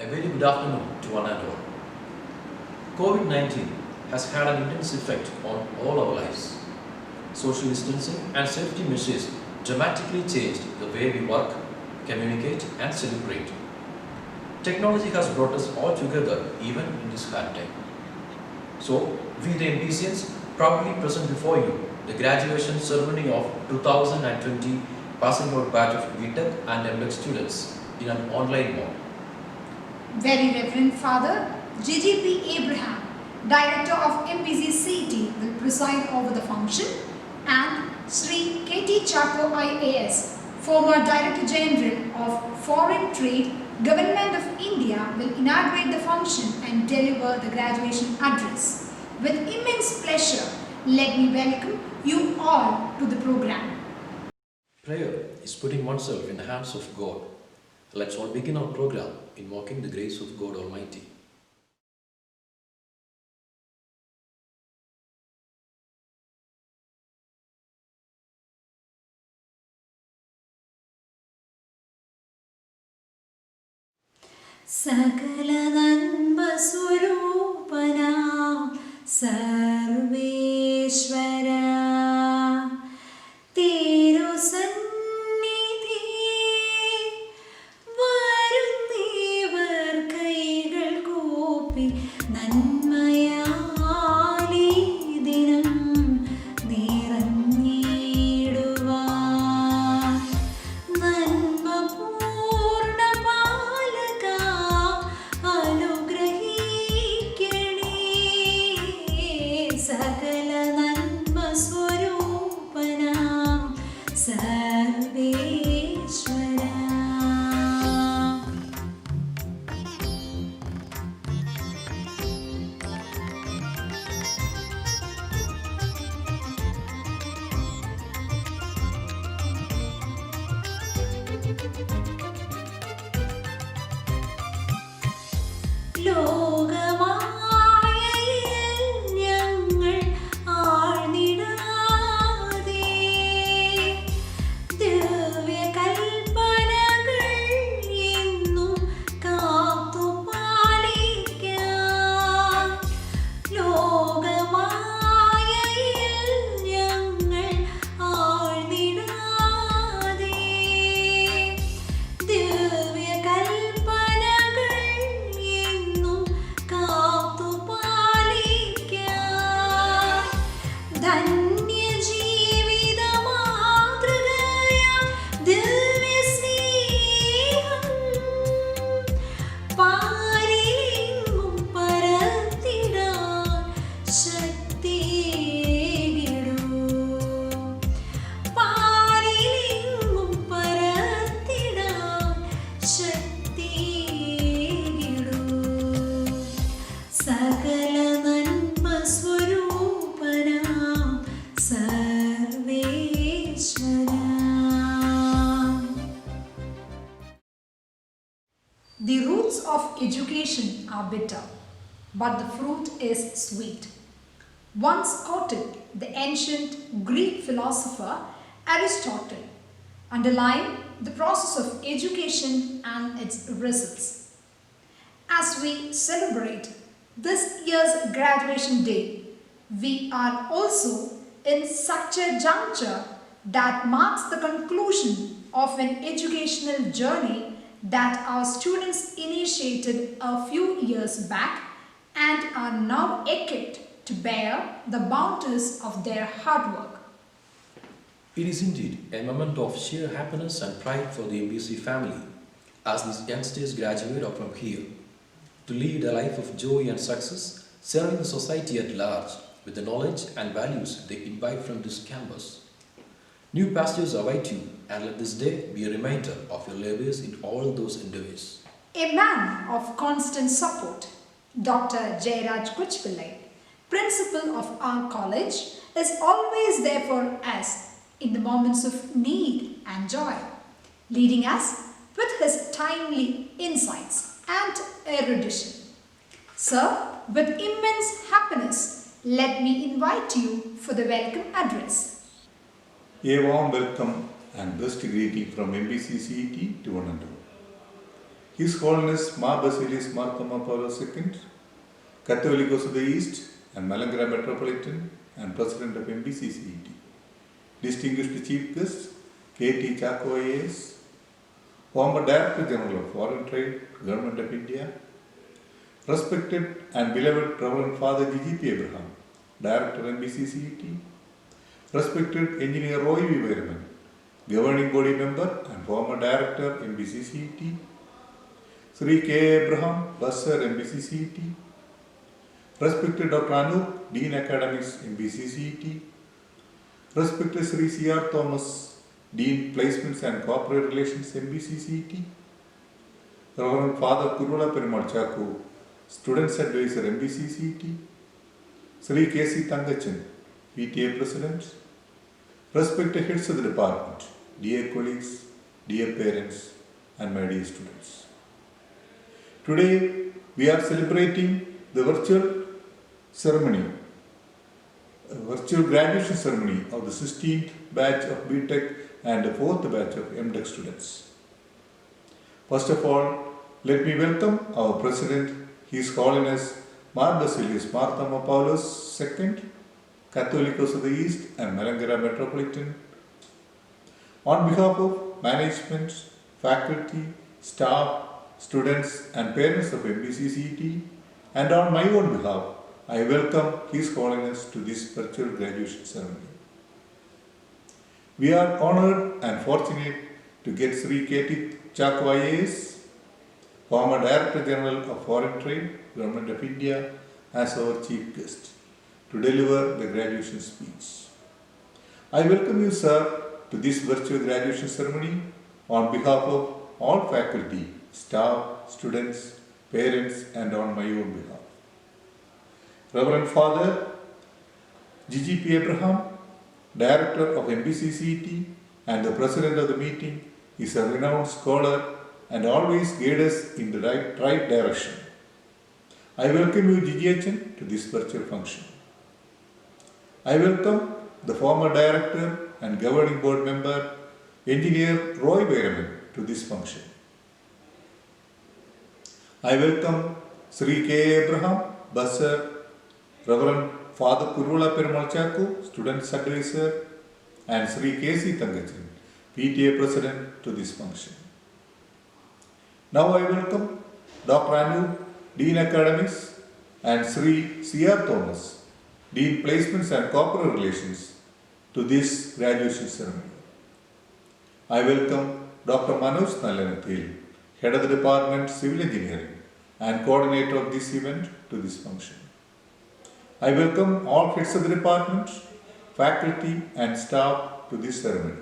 A very good afternoon to one and all. COVID-19 has had an intense effect on all our lives. Social distancing and safety measures dramatically changed the way we work, communicate and celebrate. Technology has brought us all together even in this hard time. So, we the MPCians proudly present before you the graduation ceremony of 2020 passing out batch of BTech and MTech students in an online mode. Very Reverend Father GGP Abraham, Director of MPC CET, will preside over the function, and Sri KT Chapo IAS, former Director General of Foreign Trade, Government of India, will inaugurate the function and deliver the graduation address. With immense pleasure, let me welcome you all to the program. Prayer is putting oneself in the hands of God. Let's all begin our program invoking the grace of God Almighty. സകല നന്മ സ്വരൂപനാം സർവേശ്വര തിരുസന്നിധി വരുന്നീവർ കൈകൾ കൂപ്പി നന്മയാലീ ദിനം നിറഞ്ഞിടുവാൻ നന്മ പൂർണ്ണ പാലക അനുഗ്രഹിക്കണേ സകല നന്മ സ്വരൂപനാം സർവേശ്വര. ലോകമായയിൽ ഞങ്ങൾ ആഴ്ന്നിടാതെ ദിവ്യകൽപ്പനകൾ എന്നും കാത്തുപാലിക്കാൻ. ലോകമായയിൽ ഞങ്ങൾ ആഴ്ന്നിടാതെ ദിവ്യകൽപ്പനകൾ എന്നും കാത്തുപാലിക്കാൻ. ധന്യജീവിത മാതൃകയാം ദിവ്യസ്നേഹം പാരിലെങ്ങും പരത്തിടാൻ ശക്തിയേകിടൂ. പാരിലെങ്ങും പരത്തിടാൻ ശക്തിയേകിടൂ. സകല നന്മ സ്വരൂപനാം സർവേശ്വര. The roots of education are bitter, but the fruit is sweet. Once quoted the ancient Greek philosopher Aristotle, underlying the process of education and its results. As we celebrate this year's graduation day, we are also in such a juncture that marks the conclusion of an educational journey that our students initiated a few years back and are now equipped to bear the bounties of their hard work. It is indeed a moment of sheer happiness and pride for the MPC family as these youngsters graduate from here to lead a life of joy and success, serving the society at large with the knowledge and values they imbibe from this campus. New pastors await you, and let this day be a reminder of your labors in all those endeavors. A man of constant support, Dr. Jayaraj Kuchpillai, principal of our college, is always there for us in the moments of need and joy, leading us with his timely insights and erudition. Sir, with immense happiness, let me invite you for the welcome address. A warm welcome and best greeting from MPC CET to one and all. His Holiness Mar Basilius Marthoma Paulos II, Catholicos of the East and Malankara Metropolitan and President of MBCCET. Distinguished Chief Guest, K.T. Chako IAS, former Director General of Foreign Trade, Government of India, respected and beloved Reverend Father G.G.P. Abraham, Director MBCCET, respected Engineer Roy V. Vairaman, Governing Body Member and former Director MBCCET, Sri K. Abraham, Bursar MBCCET, respected Dr. Anup, Dean Academics MBCCET, respected Sri C.R. Thomas, Dean Placements and Corporate Relations MBCCET, Reverend Father Kurula Perumal Chakku, Students Advisor MBCCET, Sri K.C. Thangachan, PTA President, respected heads of the department, dear colleagues, dear parents, and my dear students. Today, we are celebrating the virtual graduation ceremony of the 16th batch of BTech and the 4th batch of MTech students. First of all, let me welcome our President, His Holiness Mar Basilius Marthoma Paulos II, Catholicos of the East and Malankara Metropolitan. On behalf of management, faculty, staff, students and parents of MBCCET, and on my own behalf, I welcome His Holiness to this virtual graduation ceremony. We are honored and fortunate to get Sri K.T. Chako IAS, former Director General of Foreign Trade, Government of India, as our chief guest to deliver the graduation speech. I welcome you, sir, to this virtual graduation ceremony on behalf of all faculty, staff, students, parents, and on my own behalf. Reverend Father G.G.P. Abraham, Director of MBCCET and the President of the meeting, is a renowned scholar and always guides us in the right direction. I welcome you, GGHN, to this virtual function. I welcome the former Director and Governing Board Member, Engineer Roy Vairaman, to this function. I welcome Sri K. Abraham, Bursar, Reverend Father Kurula Perumal Chakku, Students Advisor, and Sri K.C. Thangachan, PTA President, to this function. Now I welcome Dr. Anu, Dean Academics, and Sri C.R. Thomas, Dean Placements and Corporate Relations, to this graduation ceremony. I welcome Dr. Manoj Nallanathil, Head of the Department Civil Engineering and Coordinator of this event, to this function. I welcome all heads of the department, faculty and staff to this ceremony.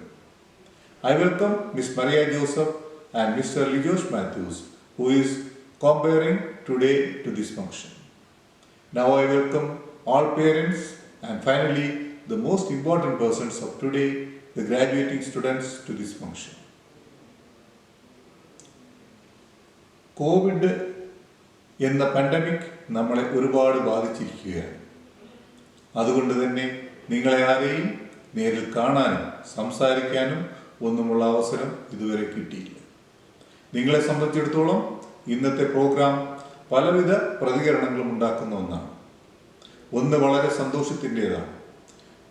I welcome Ms. Maria Joseph and Mr. Lijosh Matthews, who is comparing today to this function. Now I welcome all parents and finally the most important persons of today, the graduating students, to this function. Covid എന്ന pandemic നമ്മളെ ഒരുപാട് ബാധിച്ചിരിക്കുകയാണ്. അതുകൊണ്ട് തന്നെ നിങ്ങളെ ആരെയും നേരിൽ കാണാനും സംസാരിക്കാനും ഒന്നുമുള്ള അവസരം ഇതുവരെ കിട്ടിയില്ല. നിങ്ങളെ സംബന്ധിച്ചിടത്തോളം ഇന്നത്തെ പ്രോഗ്രാം പലവിധ പ്രതികരണങ്ങളും ഉണ്ടാക്കുന്ന ഒന്നാണ്. ഒന്ന് വളരെ സന്തോഷത്തിൻ്റെതാണ്.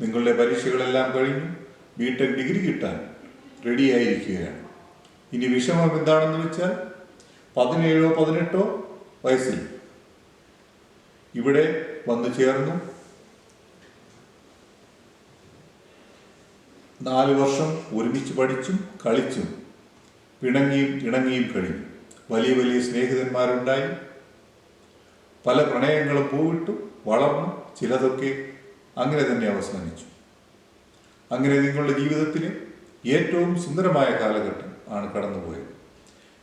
നിങ്ങളുടെ പരീക്ഷകളെല്ലാം കഴിഞ്ഞു ബിടെക് ഡിഗ്രി കിട്ടാൻ റെഡിയായിരിക്കുകയാണ്. ഇനി വിഷമം എന്താണെന്ന് വെച്ചാൽ 17-18 വയസ്സിൽ ഇവിടെ വന്നു ചേർന്നു 4 വർഷം ഒരുമിച്ച് പഠിച്ചും കളിച്ചും പിണങ്ങിയും ഇണങ്ങിയും കഴിഞ്ഞു. വലിയ വലിയ സ്നേഹിതന്മാരുണ്ടായി. പല പ്രണയങ്ങളും പൂവിട്ടു വളർന്നു. ചിലതൊക്കെ അങ്ങനെ തന്നെ അവസാനിച്ചു. അങ്ങനെ നിങ്ങളുടെ ജീവിതത്തിലെ ഏറ്റവും സുന്ദരമായ കാലഘട്ടം ആണ് കടന്നുപോയത്.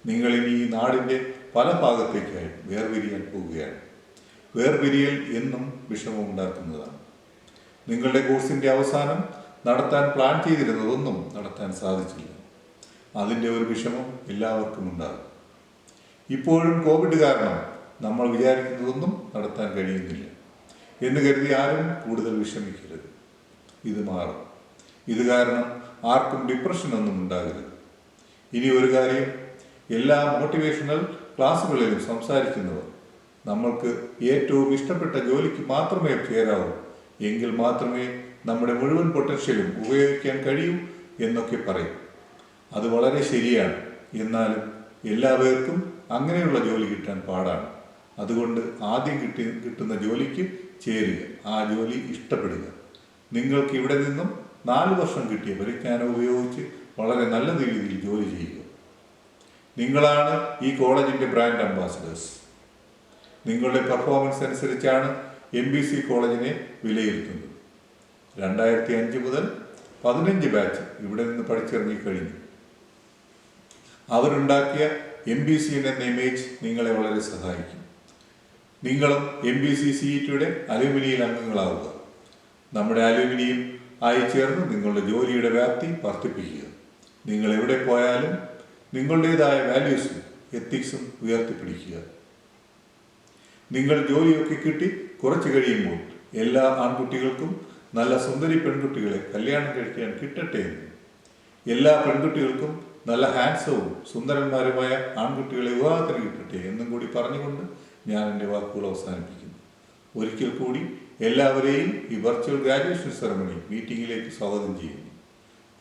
നിങ്ങളിനി ഈ നാടിൻ്റെ പല ഭാഗത്തേക്കായി വേർപിരിയാൻ പോവുകയാണ്. വേർപിരിയൽ എന്നും വിഷമമുണ്ടാക്കുന്നതാണ്. നിങ്ങളുടെ കോഴ്സിൻ്റെ അവസാനം നടത്താൻ പ്ലാൻ ചെയ്തിരുന്നതൊന്നും നടത്താൻ സാധിച്ചില്ല. അതിൻ്റെ ഒരു വിഷമം എല്ലാവർക്കും ഉണ്ടാകും. ഇപ്പോഴും കോവിഡ് കാരണം നമ്മൾ വിചാരിക്കുന്നതൊന്നും നടത്താൻ കഴിയുന്നില്ല എന്ന് കരുതി ആരും കൂടുതൽ വിഷമിക്കരുത്. ഇത് മാറും. ഇത് കാരണം ആർക്കും ഡിപ്രഷനൊന്നും ഉണ്ടാകരുത്. ഇനി ഒരു കാര്യം, എല്ലാ മോട്ടിവേഷണൽ ക്ലാസ്സുകളിലും സംസാരിക്കുന്നവർ, നമ്മൾക്ക് ഏറ്റവും ഇഷ്ടപ്പെട്ട ജോലിക്ക് മാത്രമേ ചേരാവൂ, എങ്കിൽ മാത്രമേ നമ്മുടെ മുഴുവൻ പൊട്ടൻഷ്യലും ഉപയോഗിക്കാൻ കഴിയൂ എന്നൊക്കെ പറയും. അത് വളരെ ശരിയാണ്. എന്നാലും എല്ലാവർക്കും അങ്ങനെയുള്ള ജോലി കിട്ടാൻ പാടാണ്. അതുകൊണ്ട് ആദ്യം കിട്ടുന്ന ജോലിക്ക് ചേരുക, ആ ജോലി ഇഷ്ടപ്പെടുക. നിങ്ങൾക്ക് ഇവിടെ നിന്നും 4 വർഷം കിട്ടിയ പരിജ്ഞാനം ഉപയോഗിച്ച് വളരെ നല്ല രീതിയിൽ ജോലി ചെയ്യുക. നിങ്ങളാണ് ഈ കോളേജിൻ്റെ ബ്രാൻഡ് അംബാസഡേഴ്സ്. നിങ്ങളുടെ പെർഫോമൻസ് അനുസരിച്ചാണ് MBC കോളേജിനെ വിലയിരുത്തുന്നത്. 2005 മുതൽ 15 ബാച്ച് ഇവിടെ നിന്ന് പഠിച്ചിറങ്ങിക്കഴിഞ്ഞു. അവരുണ്ടാക്കിയ MBC എന്ന ഇമേജ് നിങ്ങളെ വളരെ സഹായിക്കും. നിങ്ങളും MBC CETയുടെ അലുമിനിയിൽ അംഗങ്ങളാവുക. നമ്മുടെ അലുമിനിയം ആയി ചേർന്ന് നിങ്ങളുടെ ജോലിയുടെ വ്യാപ്തി വർദ്ധിപ്പിക്കുക. നിങ്ങൾ എവിടെ പോയാലും നിങ്ങളുടേതായ വാല്യൂസും എത്തിക്സും ഉയർത്തിപ്പിടിക്കുക. നിങ്ങൾ ജോലിയൊക്കെ കിട്ടി കുറച്ച് കഴിയുമ്പോൾ എല്ലാ ആൺകുട്ടികൾക്കും നല്ല സുന്ദരി പെൺകുട്ടികളെ കല്യാണം കഴിക്കാൻ കിട്ടട്ടെ എന്ന്, എല്ലാ പെൺകുട്ടികൾക്കും നല്ല ഹാൻഡ്സവും സുന്ദരന്മാരുമായ ആൺകുട്ടികളെ വിവാഹത്തിന് കിട്ടട്ടെ എന്നും കൂടി പറഞ്ഞുകൊണ്ട് ഞാൻ എൻ്റെ വാക്കുകൾ അവസാനിപ്പിക്കുന്നു. ഒരിക്കൽ കൂടി എല്ലാവരെയും ഈ വെർച്വൽ ഗ്രാജുവേഷൻ സെറമണി മീറ്റിംഗിലേക്ക് സ്വാഗതം ചെയ്യുന്നു.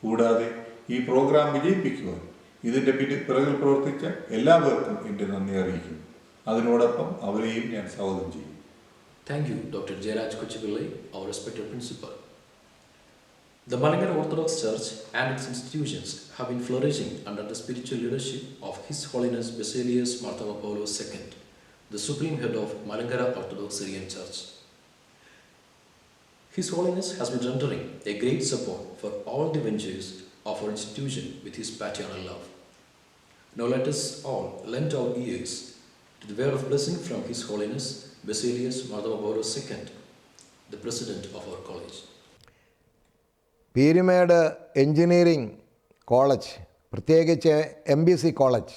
കൂടാതെ ഈ പ്രോഗ്രാം വിജയിപ്പിക്കുവാൻ ഇതിൻ്റെ പിറകിൽ പ്രവർത്തിച്ച എല്ലാവർക്കും എൻ്റെ നന്ദി അറിയിക്കുന്നു. അതിനോടൊപ്പം അവരെയും ഞാൻ സ്വാഗതം ചെയ്യും. Thank you, Dr. Jayaraj Kochipillai, our respected principal. The Malankara Orthodox Church and its institutions have been flourishing under the spiritual leadership of His Holiness Basilius Marthoma Paulos II, the Supreme Head of Malankara Orthodox Syrian Church. His Holiness has been rendering a great support for all the ventures of our institution with his paternal love. Now let us all lend our ears to the word of blessing from His Holiness Basilius Marthoma Paulos II, the President of our college. Peermade engineering college, പ്രത്യേകിച്ച് MBC college,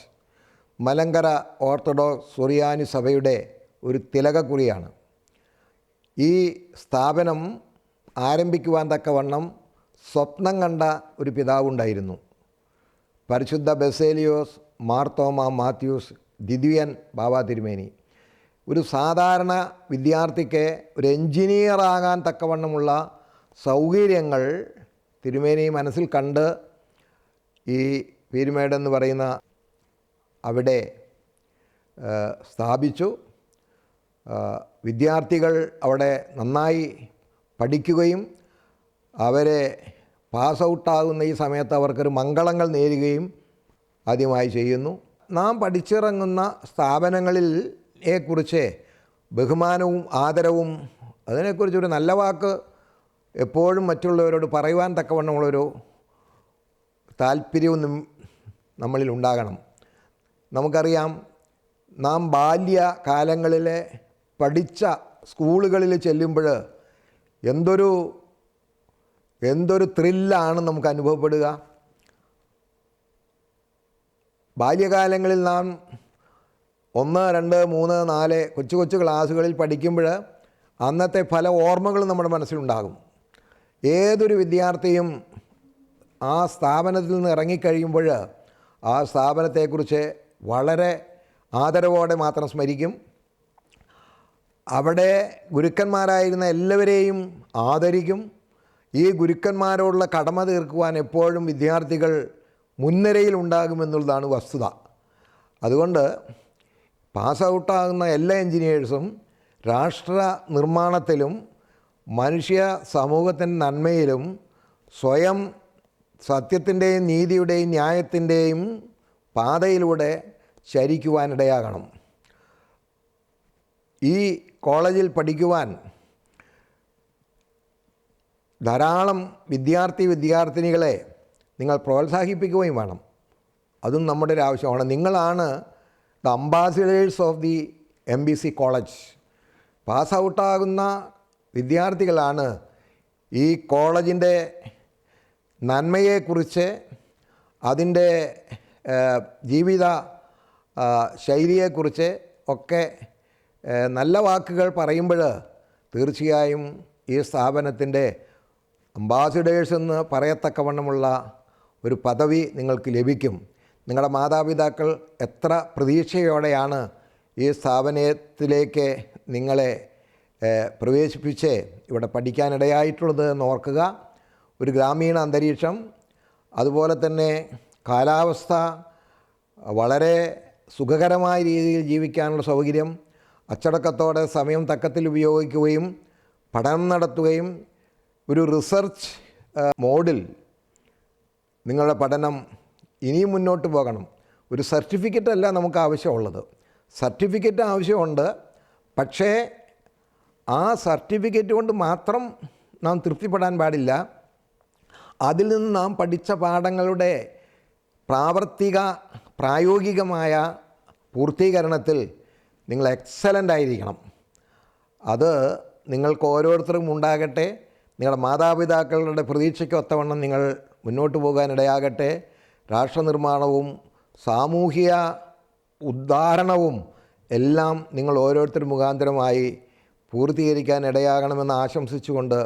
Malankara orthodox Suriyani സഭയുടെ ഒരു തിലകക്കുറിയാണ്. ഈ സ്ഥാപനം ആരംഭിക്കുവാൻ തക്കവണ്ണം സ്വപ്നം കണ്ട ഒരു പിതാവുണ്ടായിരുന്നു. പരിശുദ്ധ ബസേലിയോസ് മാർത്തോമ മാത്യൂസ് ദ്വിതീയൻ ബാബ തിരുമേനി. ഒരു സാധാരണ വിദ്യാർത്ഥിക്ക് ഒരു എൻജിനീയറാകാൻ തക്കവണ്ണമുള്ള സൗകര്യങ്ങൾ തിരുമേനി മനസ്സിൽ കണ്ട് ഈ പീരുമേടെന്ന് പറയുന്ന അവിടെ സ്ഥാപിച്ചു. വിദ്യാർത്ഥികൾ അവിടെ നന്നായി പഠിക്കുകയും അവരെ പാസ് ഔട്ടാകുന്ന ഈ സമയത്ത് അവർക്കൊരു മംഗളങ്ങൾ നേരുകയും ആദ്യമായി ചെയ്യുന്നു. നാം പഠിച്ചിറങ്ങുന്ന സ്ഥാപനങ്ങളിലെക്കുറിച്ച് ബഹുമാനവും ആദരവും അതിനെക്കുറിച്ചൊരു നല്ല വാക്ക് എപ്പോഴും മറ്റുള്ളവരോട് പറയുവാൻ തക്കവണ്ണമുള്ളൊരു താല്പര്യവും നമ്മളിൽ ഉണ്ടാകണം. നമുക്കറിയാം, നാം ബാല്യകാലങ്ങളിൽ പഠിച്ച സ്കൂളുകളിൽ ചെല്ലുമ്പോൾ എന്തൊരു ത്രില്ലാണ് നമുക്ക് അനുഭവപ്പെടുക. ബാല്യകാലങ്ങളിൽ നാം 1, 2, 3, 4 കൊച്ചു ക്ലാസ്സുകളിൽ പഠിക്കുമ്പോൾ അന്നത്തെ പല ഓർമ്മകളും നമ്മുടെ മനസ്സിലുണ്ടാകും. ഏതൊരു വിദ്യാർത്ഥിയും ആ സ്ഥാപനത്തിൽ നിന്ന് ഇറങ്ങിക്കഴിയുമ്പോൾ ആ സ്ഥാപനത്തെക്കുറിച്ച് വളരെ ആദരവോടെ മാത്രം സ്മരിക്കും. അവിടെ ഗുരുക്കന്മാരായിരുന്ന എല്ലാവരെയും ആദരിക്കും. ഈ ഗുരുക്കന്മാരോടുള്ള കടമ തീർക്കുവാൻ എപ്പോഴും വിദ്യാർത്ഥികൾ മുൻനിരയിലുണ്ടാകുമെന്നുള്ളതാണ് വസ്തുത. അതുകൊണ്ട് പാസ് ഔട്ടാകുന്ന എല്ലാ എൻജിനീയേഴ്സും രാഷ്ട്ര നിർമ്മാണത്തിലും മനുഷ്യ സമൂഹത്തിൻ്റെ നന്മയിലും സ്വയം സത്യത്തിൻ്റെയും നീതിയുടെയും ന്യായത്തിൻ്റെയും പാതയിലൂടെ ചരിക്കുവാനിടയാകണം. ഈ കോളേജിൽ പഠിക്കുവാൻ ധാരാളം വിദ്യാർത്ഥിനികളെ നിങ്ങൾ പ്രോത്സാഹിപ്പിക്കുകയും വേണം. അതും നമ്മുടെ ഒരു ആവശ്യമാണ്. നിങ്ങളാണ് the ambassadors of the MBC college. Pass ഔട്ടാകുന്ന വിദ്യാർത്ഥികളാണ് ഈ കോളേജിൻ്റെ നന്മയെക്കുറിച്ച്, അതിൻ്റെ ജീവിത ശൈലിയെക്കുറിച്ച് ഒക്കെ നല്ല വാക്കുകൾ പറയുമ്പോൾ തീർച്ചയായും ഈ സ്ഥാപനത്തിൻ്റെ അംബാസിഡേഴ്സ് എന്ന് പറയത്തക്കവണ്ണമുള്ള ഒരു പദവി നിങ്ങൾക്ക് ലഭിക്കും. നിങ്ങളുടെ മാതാപിതാക്കൾ എത്ര പ്രതീക്ഷയോടെയാണ് ഈ സ്ഥാപനത്തിലേക്ക് നിങ്ങളെ പ്രവേശിപ്പിച്ച് ഇവിടെ പഠിക്കാനിടയായിട്ടുള്ളത് എന്ന് ഓർക്കുക. ഒരു ഗ്രാമീണ അന്തരീക്ഷം, അതുപോലെ തന്നെ കാലാവസ്ഥ, വളരെ സുഖകരമായ രീതിയിൽ ജീവിക്കാനുള്ള സൗകര്യം, അച്ചടക്കത്തോടെ സമയം തക്കത്തിൽ ഉപയോഗിക്കുകയും പഠനം നടത്തുകയും ഒരു റിസർച്ച് മോഡിൽ നിങ്ങളുടെ പഠനം ഇനിയും മുന്നോട്ട് പോകണം. ഒരു സർട്ടിഫിക്കറ്റ് അല്ല നമുക്ക് ആവശ്യമുള്ളത്. സർട്ടിഫിക്കറ്റ് ആവശ്യമുണ്ട്, പക്ഷേ ആ സർട്ടിഫിക്കറ്റ് കൊണ്ട് മാത്രം നാം തൃപ്തിപ്പെടാൻ പാടില്ല. അതിൽ നിന്ന് നാം പഠിച്ച പാഠങ്ങളുടെ പ്രായോഗികമായ പൂർത്തീകരണത്തിൽ നിങ്ങൾ എക്സലൻ്റ് ആയിരിക്കണം. അത് നിങ്ങൾക്ക് ഓരോരുത്തർക്കും ഉണ്ടാകട്ടെ. നിങ്ങളുടെ മാതാപിതാക്കളുടെ പ്രതീക്ഷയ്ക്ക് ഒത്തവണ്ണം നിങ്ങൾ മുന്നോട്ട് പോകാനിടയാകട്ടെ. രാഷ്ട്രനിർമ്മാണവും സാമൂഹിക ഉദ്ധാരണവും എല്ലാം നിങ്ങൾ ഓരോരുത്തർ മുഖാന്തരമായി പൂർത്തീകരിക്കാൻ ഇടയാകണമെന്ന് ആശംസിച്ചുകൊണ്ട്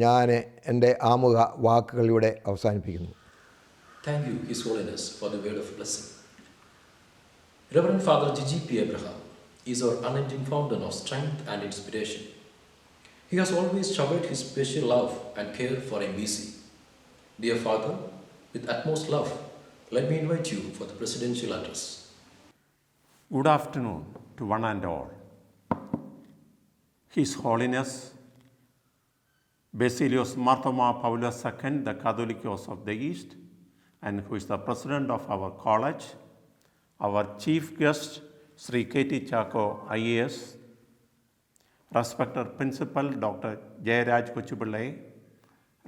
ഞാൻ എൻ്റെ ആമുഖ വാക്കുകൾ ഇവിടെ അവസാനിപ്പിക്കുന്നു. Thank you, His Holiness, for the word of blessing. Reverend Father G.G.P. Abraham is our unending fountain of strength and inspiration. He has always showered his special love and care for MBC. Dear Father, with utmost love, let me invite you for the presidential address. Good afternoon to one and all. His Holiness Basilios Marthoma Paulus II, the Catholicos of the East, and who is the president of our college, our chief guest, Sri K.T. Chako, IAS, respected Principal Dr. Jayaraj Kochupillai,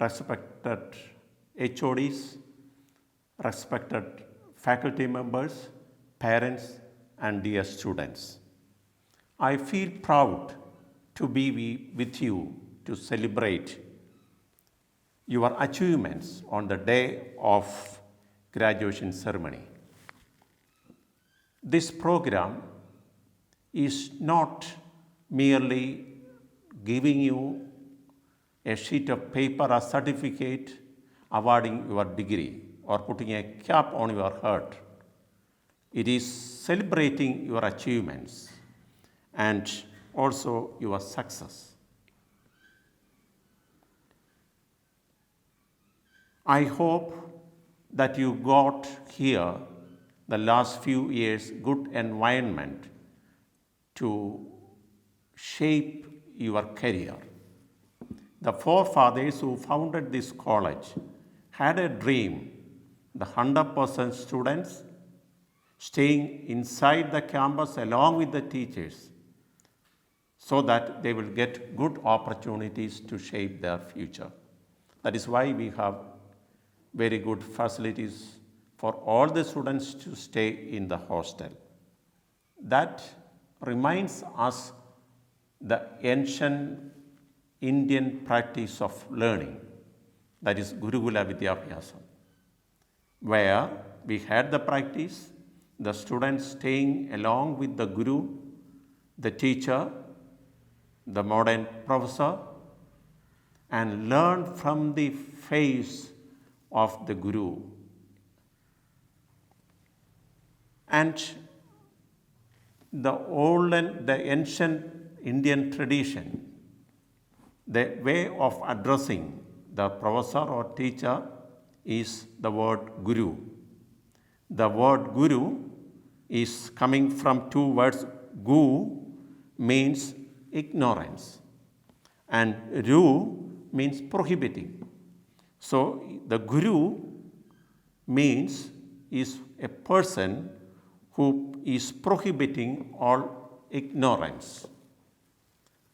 respected HODs, respected faculty members, parents, and dear students. I feel proud to be with you to celebrate your achievements on the day of graduation ceremony. This program is not merely giving you a sheet of paper or certificate awarding your degree or putting a cap on your head. It is celebrating your achievements and also your success. I hope that you got here the last few years good environment to shape your career. The forefathers who founded this college had a dream, the 100% students staying inside the campus along with the teachers so that they will get good opportunities to shape their future. That is why we have very good facilities for all the students to stay in the hostel. That reminds us the ancient Indian practice of learning, that is Gurukula Vidyabhyasam, where we had the practice, the students staying along with the Guru, the teacher, the modern professor, and learn from the face of the Guru. And the ancient Indian tradition, the way of addressing the professor or teacher is the word Guru. The word Guru is coming from two words. Gu means ignorance and Ru means prohibiting. So the Guru means is a person who is prohibiting all ignorance.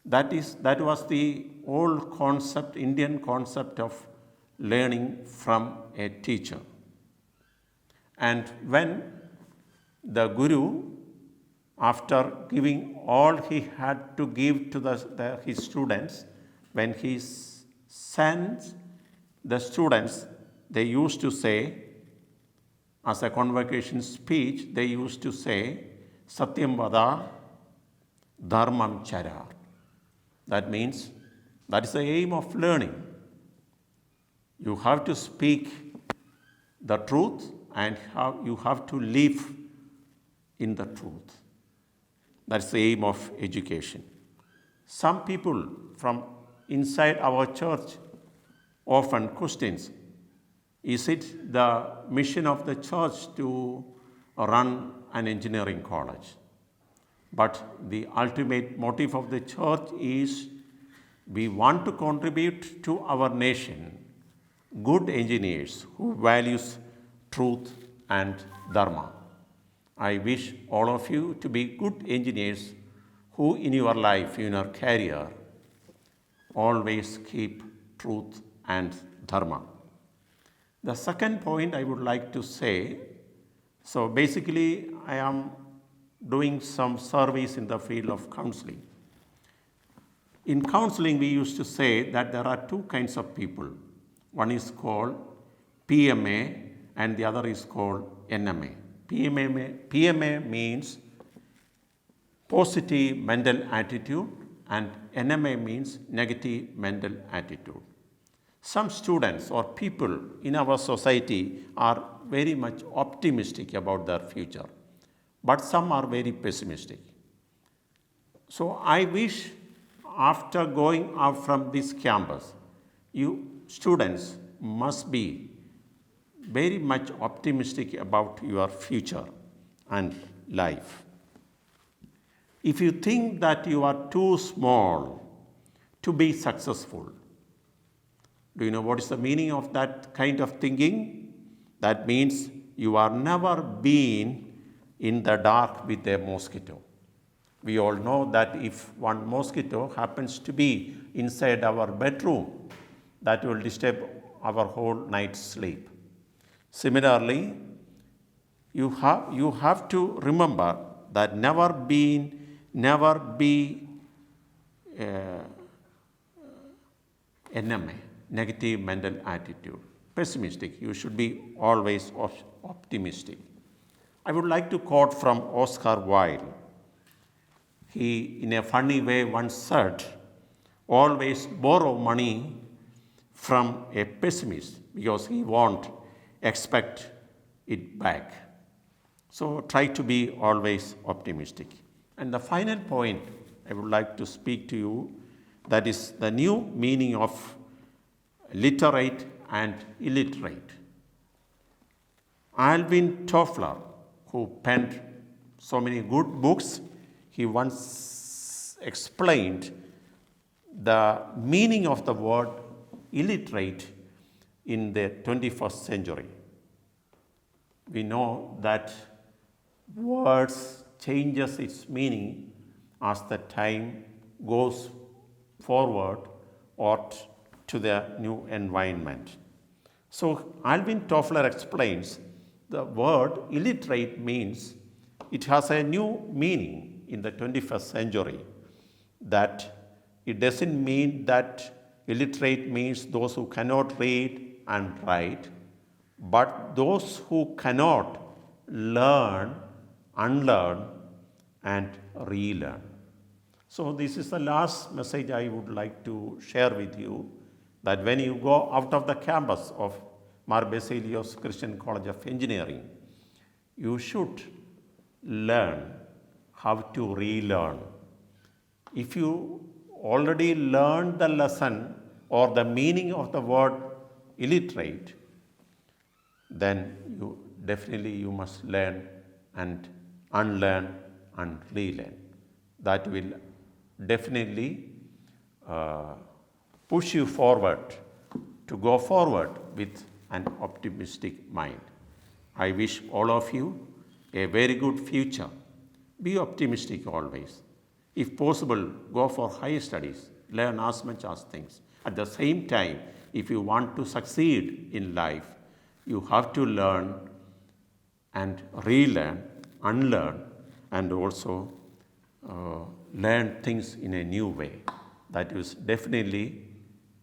That was the old concept, Indian concept of learning from a teacher. And when the Guru, after giving all he had to give to his students, when he sends the students, they used to say, as a convocation speech, they used to say, Satyam Vada, Dharmam Chara. That means, that is the aim of learning. You have to speak the truth and how you have to live in the truth. That's the aim of education. Some people from inside our church often questions, is it the mission of the church to run an engineering college? But the ultimate motive of the church is we want to contribute to our nation good engineers who values truth and dharma. I wish all of you to be good engineers who in your life, in your career, always keep truth and dharma. The second point I would like to say, so basically I am doing some service in the field of counseling. In counseling, we used to say that there are two kinds of people. One is called PMA and the other is called NMA. PMA means positive mental attitude and NMA means negative mental attitude. Some students or people in our society are very much optimistic about their future, but some are very pessimistic. So I wish after going out from this campus, you students must be very much optimistic about your future and life. If you think that you are too small to be successful, do you know what is the meaning of that kind of thinking? That means you are never been in the dark with a mosquito. We all know that if one mosquito happens to be inside our bedroom, that will disturb our whole night's sleep. Similarly, you have to remember that never be enemy, negative mental attitude, pessimistic. You should be always optimistic. I would like to quote from Oscar Wilde. He, in a funny way, once said, always borrow money from a pessimist because he won't expect it back. So try to be always optimistic. And the final point I would like to speak to you, that is the new meaning of literate and illiterate. Alvin Toffler, who penned so many good books, he once explained the meaning of the word illiterate in the 21st century. We know that words changes its meaning as the time goes forward or to the new environment. So Alvin Toffler explains the word illiterate means it has a new meaning in the 21st century, that it doesn't mean that illiterate means those who cannot read and write, but those who cannot learn, unlearn, and relearn. So this is the last message I would like to share with you, that when you go out of the campus of Mar Basilios Christian College of Engineering, you should learn how to relearn. If you already learned the lesson or the meaning of the word illiterate, then you must learn and unlearn and relearn. That will definitely push you forward to go forward with an optimistic mind. I wish all of you a very good future. Be optimistic always. If possible, go for higher studies. Learn as much as things. At the same time, if you want to succeed in life, you have to learn and relearn, unlearn, and also learn things in a new way. That will definitely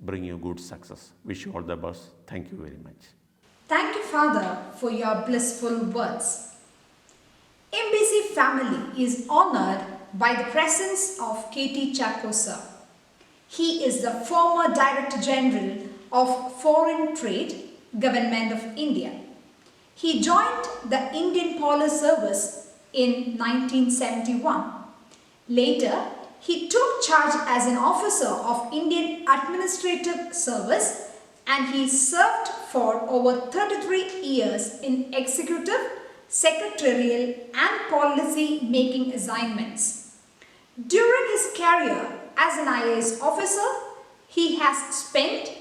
bring you good success. Wish you all the best. Thank you very much. Thank you, Father, for your blissful words. MBC family is honored by the presence of K.T. Chacko sir. He is the former Director General of Foreign Trade, Government of India. He joined the Indian Police Service in 1971. Later, he took charge as an officer of Indian Administrative Service and he served for over 33 years in executive, secretarial and policy making assignments. During his career as an IAS officer, he has spent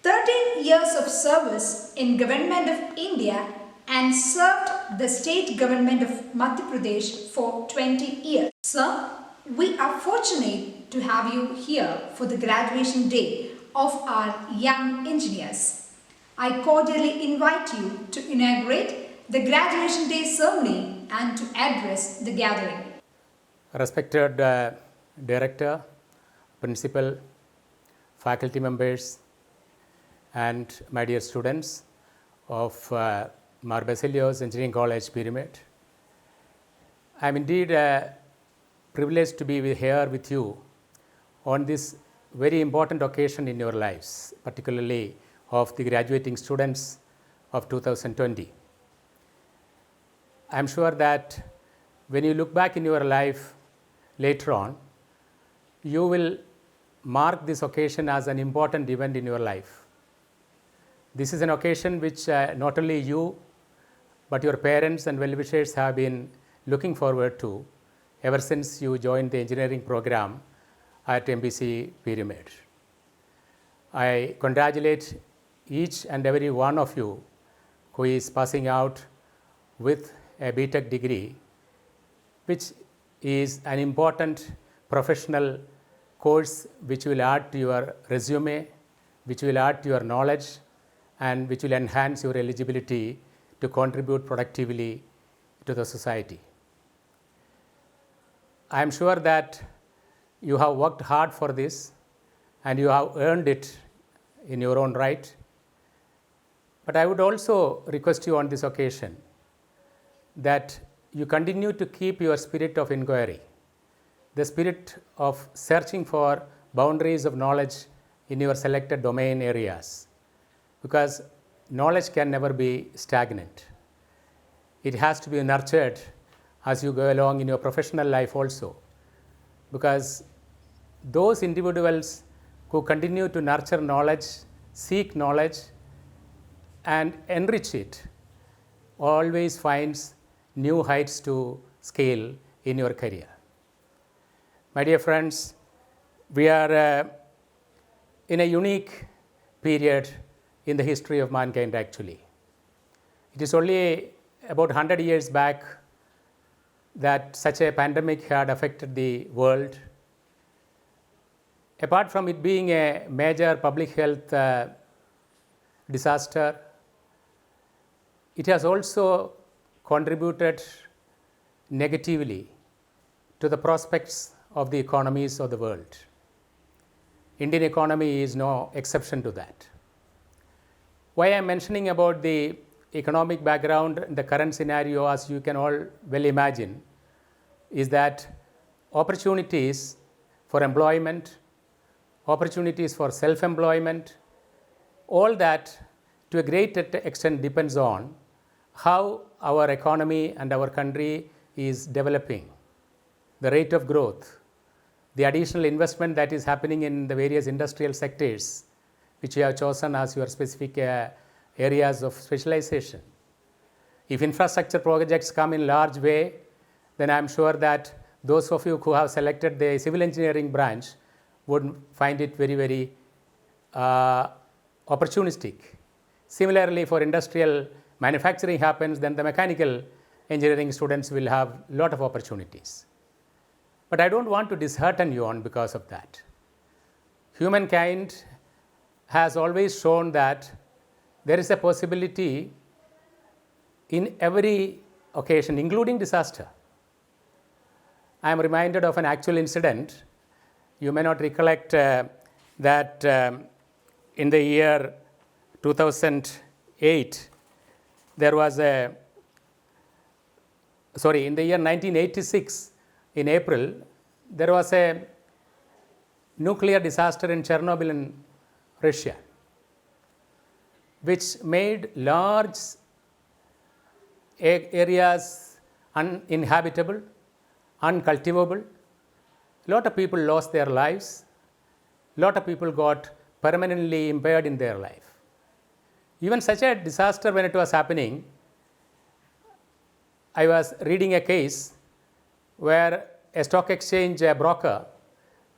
13 years of service in Government of India and served the state government of Madhya Pradesh for 20 years. Sir, we are fortunate to have you here for the graduation day of our young engineers. I cordially invite you to inaugurate the graduation day ceremony and to address the gathering. Respected Director, Principal, faculty members, and my dear students of Mar Basilios Engineering College, Pyramid. I am indeed privileged to be here with you on this very important occasion in your lives, particularly of the graduating students of 2020. I am sure that when you look back in your life later on, you will mark this occasion as an important event in your life. This is an occasion which not only you, but your parents and well-wishers have been looking forward to ever since you joined the engineering program at MBC Pyramid. I congratulate each and every one of you who is passing out with a BTech degree, which is an important professional course which will add to your resume, which will add to your knowledge, and which will enhance your eligibility to contribute productively to the society. I am sure that you have worked hard for this and you have earned it in your own right. But I would also request you on this occasion that you continue to keep your spirit of inquiry, the spirit of searching for boundaries of knowledge in your selected domain areas, because knowledge can never be stagnant. It has to be nurtured as you go along in your professional life also, because those individuals who continue to nurture knowledge, seek knowledge, and enrich it always finds new heights to scale in your career. My dear friends, we are in a unique period in the history of mankind actually. It is only about 100 years back that such a pandemic had affected the world. Apart from it being a major public health disaster, it has also contributed negatively to the prospects of the economies of the world. Indian economy is no exception to that. Why I am mentioning about the economic background, the current scenario, as you can all well imagine, is that opportunities for employment, opportunities for self-employment, all that to a great extent depends on how our economy and our country is developing, the rate of growth, the additional investment that is happening in the various industrial sectors which you have chosen as your specific areas of specialization. If infrastructure projects come in large way, then I am sure that those of you who have selected the civil engineering branch would find it very, very opportunistic. Similarly, for industrial manufacturing happens, then the mechanical engineering students will have a lot of opportunities. But I don't want to dishearten you on because of that. Humankind has always shown that there is a possibility in every occasion, including disaster. I am reminded of an actual incident. You may not recollect that in the year 2008, there was in the year 1986, in April, there was a nuclear disaster in Chernobyl in Russia, which made large areas uninhabitable, uncultivable. A lot of people lost their lives. A lot of people got permanently impaired in their life. Even such a disaster, when it was happening, I was reading a case where a stock exchange broker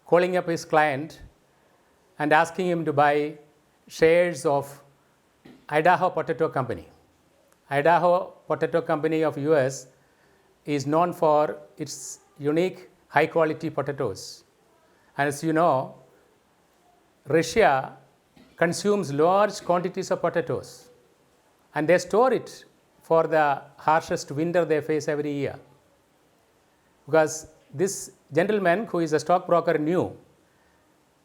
calling up his client and asking him to buy shares of Idaho Potato Company. Idaho Potato Company of US is known for its unique high quality potatoes. And as you know, Russia consumes large quantities of potatoes and they store it for the harshest winter they face every year. Because this gentleman who is a stockbroker knew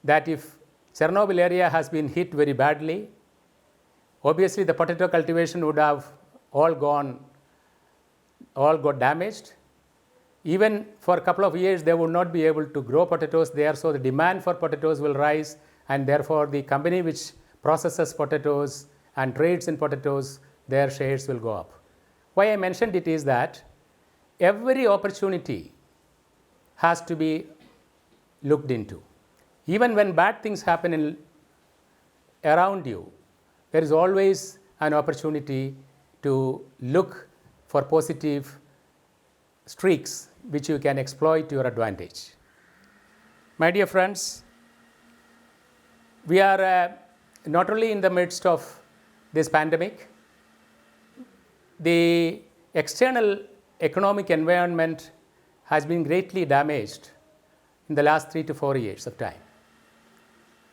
that if Chernobyl area has been hit very badly, obviously the potato cultivation would have all got damaged. Even for a couple of years, they would not be able to grow potatoes there, so the demand for potatoes will rise, and therefore the company which processes potatoes and trades in potatoes, their shares will go up. Why I mentioned it is that every opportunity has to be looked into. Even when bad things happen around you, there is always an opportunity to look for positive streaks which you can exploit to your advantage. My dear friends, we are not only in the midst of this pandemic, the external economic environment has been greatly damaged in the last 3 to 4 years of time.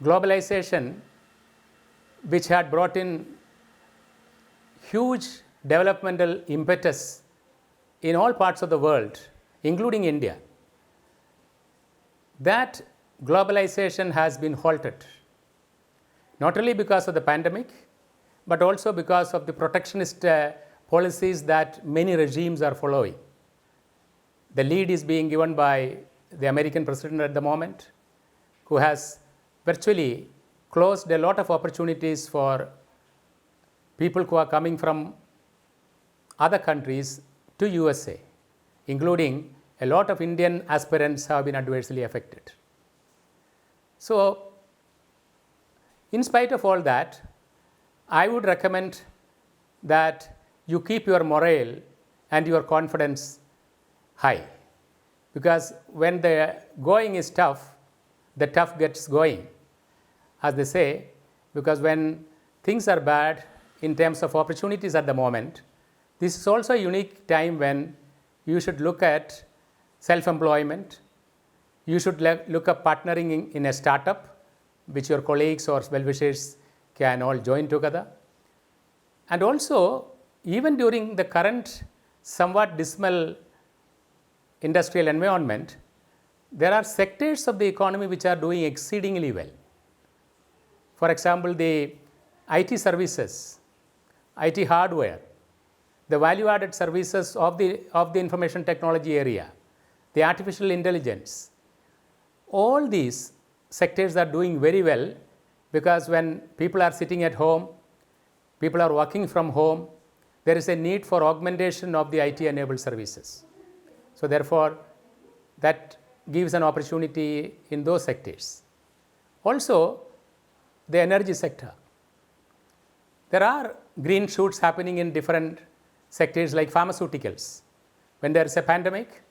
Globalization, which had brought in huge developmental impetus in all parts of the world, including India, that globalization has been halted, not only because of the pandemic, but also because of the protectionist policies that many regimes are following. The lead is being given by the American president at the moment, who has virtually closed a lot of opportunities for people who are coming from other countries to USA, including a lot of Indian aspirants have been adversely affected. So, in spite of all that, I would recommend that you keep your morale and your confidence high, because when the going is tough, the tough gets going, as they say, because when things are bad in terms of opportunities at the moment, this is also a unique time when you should look at self-employment. You should look at partnering in a startup, which your colleagues or well-wishers can all join together. And also, even during the current somewhat dismal industrial environment, there are sectors of the economy which are doing exceedingly well. For example, the IT services, IT hardware, the value-added services of the information technology area, the artificial intelligence, all these sectors are doing very well, because when people are sitting at home, people are working from home, there is a need for augmentation of the IT-enabled services. So therefore, that gives an opportunity in those sectors. Also, the energy sector. There are green shoots happening in different sectors like pharmaceuticals. When there is a pandemic,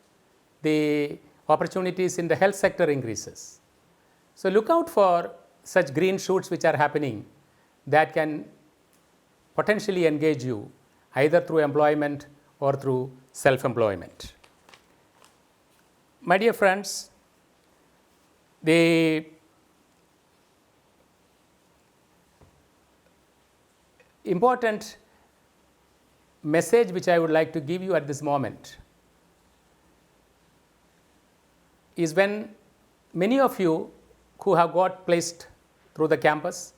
the opportunities in the health sector increases. So look out for such green shoots which are happening that can potentially engage you either through employment or through self-employment. My dear friends, the important message which I would like to give you at this moment is, when many of you who have got placed through the campus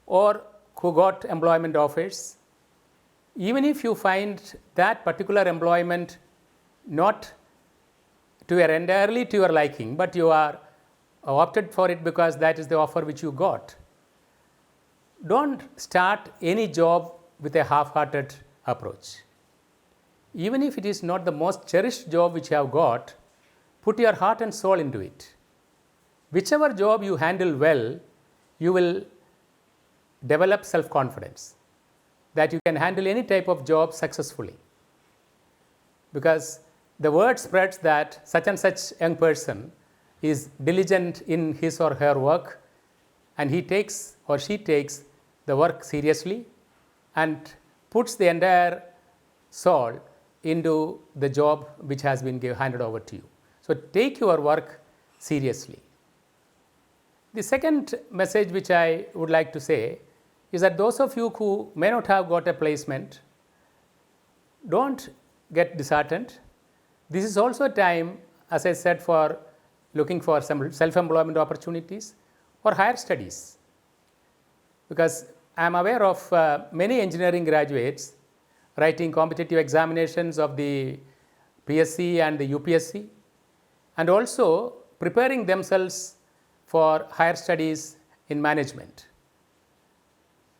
or who got employment offers, even if you find that particular employment not entirely to your liking, but you are opted for it because that is the offer which you got, don't start any job with a half-hearted approach. even if it is not the most cherished job which you have got, put your heart and soul into it. Whichever job you handle well, you will develop self-confidence that you can handle any type of job successfully. Because the word spreads that such and such young person is diligent in his or her work, and he takes or she takes the work seriously and puts the entire soul into the job which has been handed over to you. So take your work seriously. The second message which I would like to say is that those of you who may not have got a placement, don't get disheartened. This is also a time, as I said, for looking for some self-employment opportunities or higher studies. Because I am aware of many engineering graduates writing competitive examinations of the PSC and the UPSC, and also preparing themselves for higher studies in management.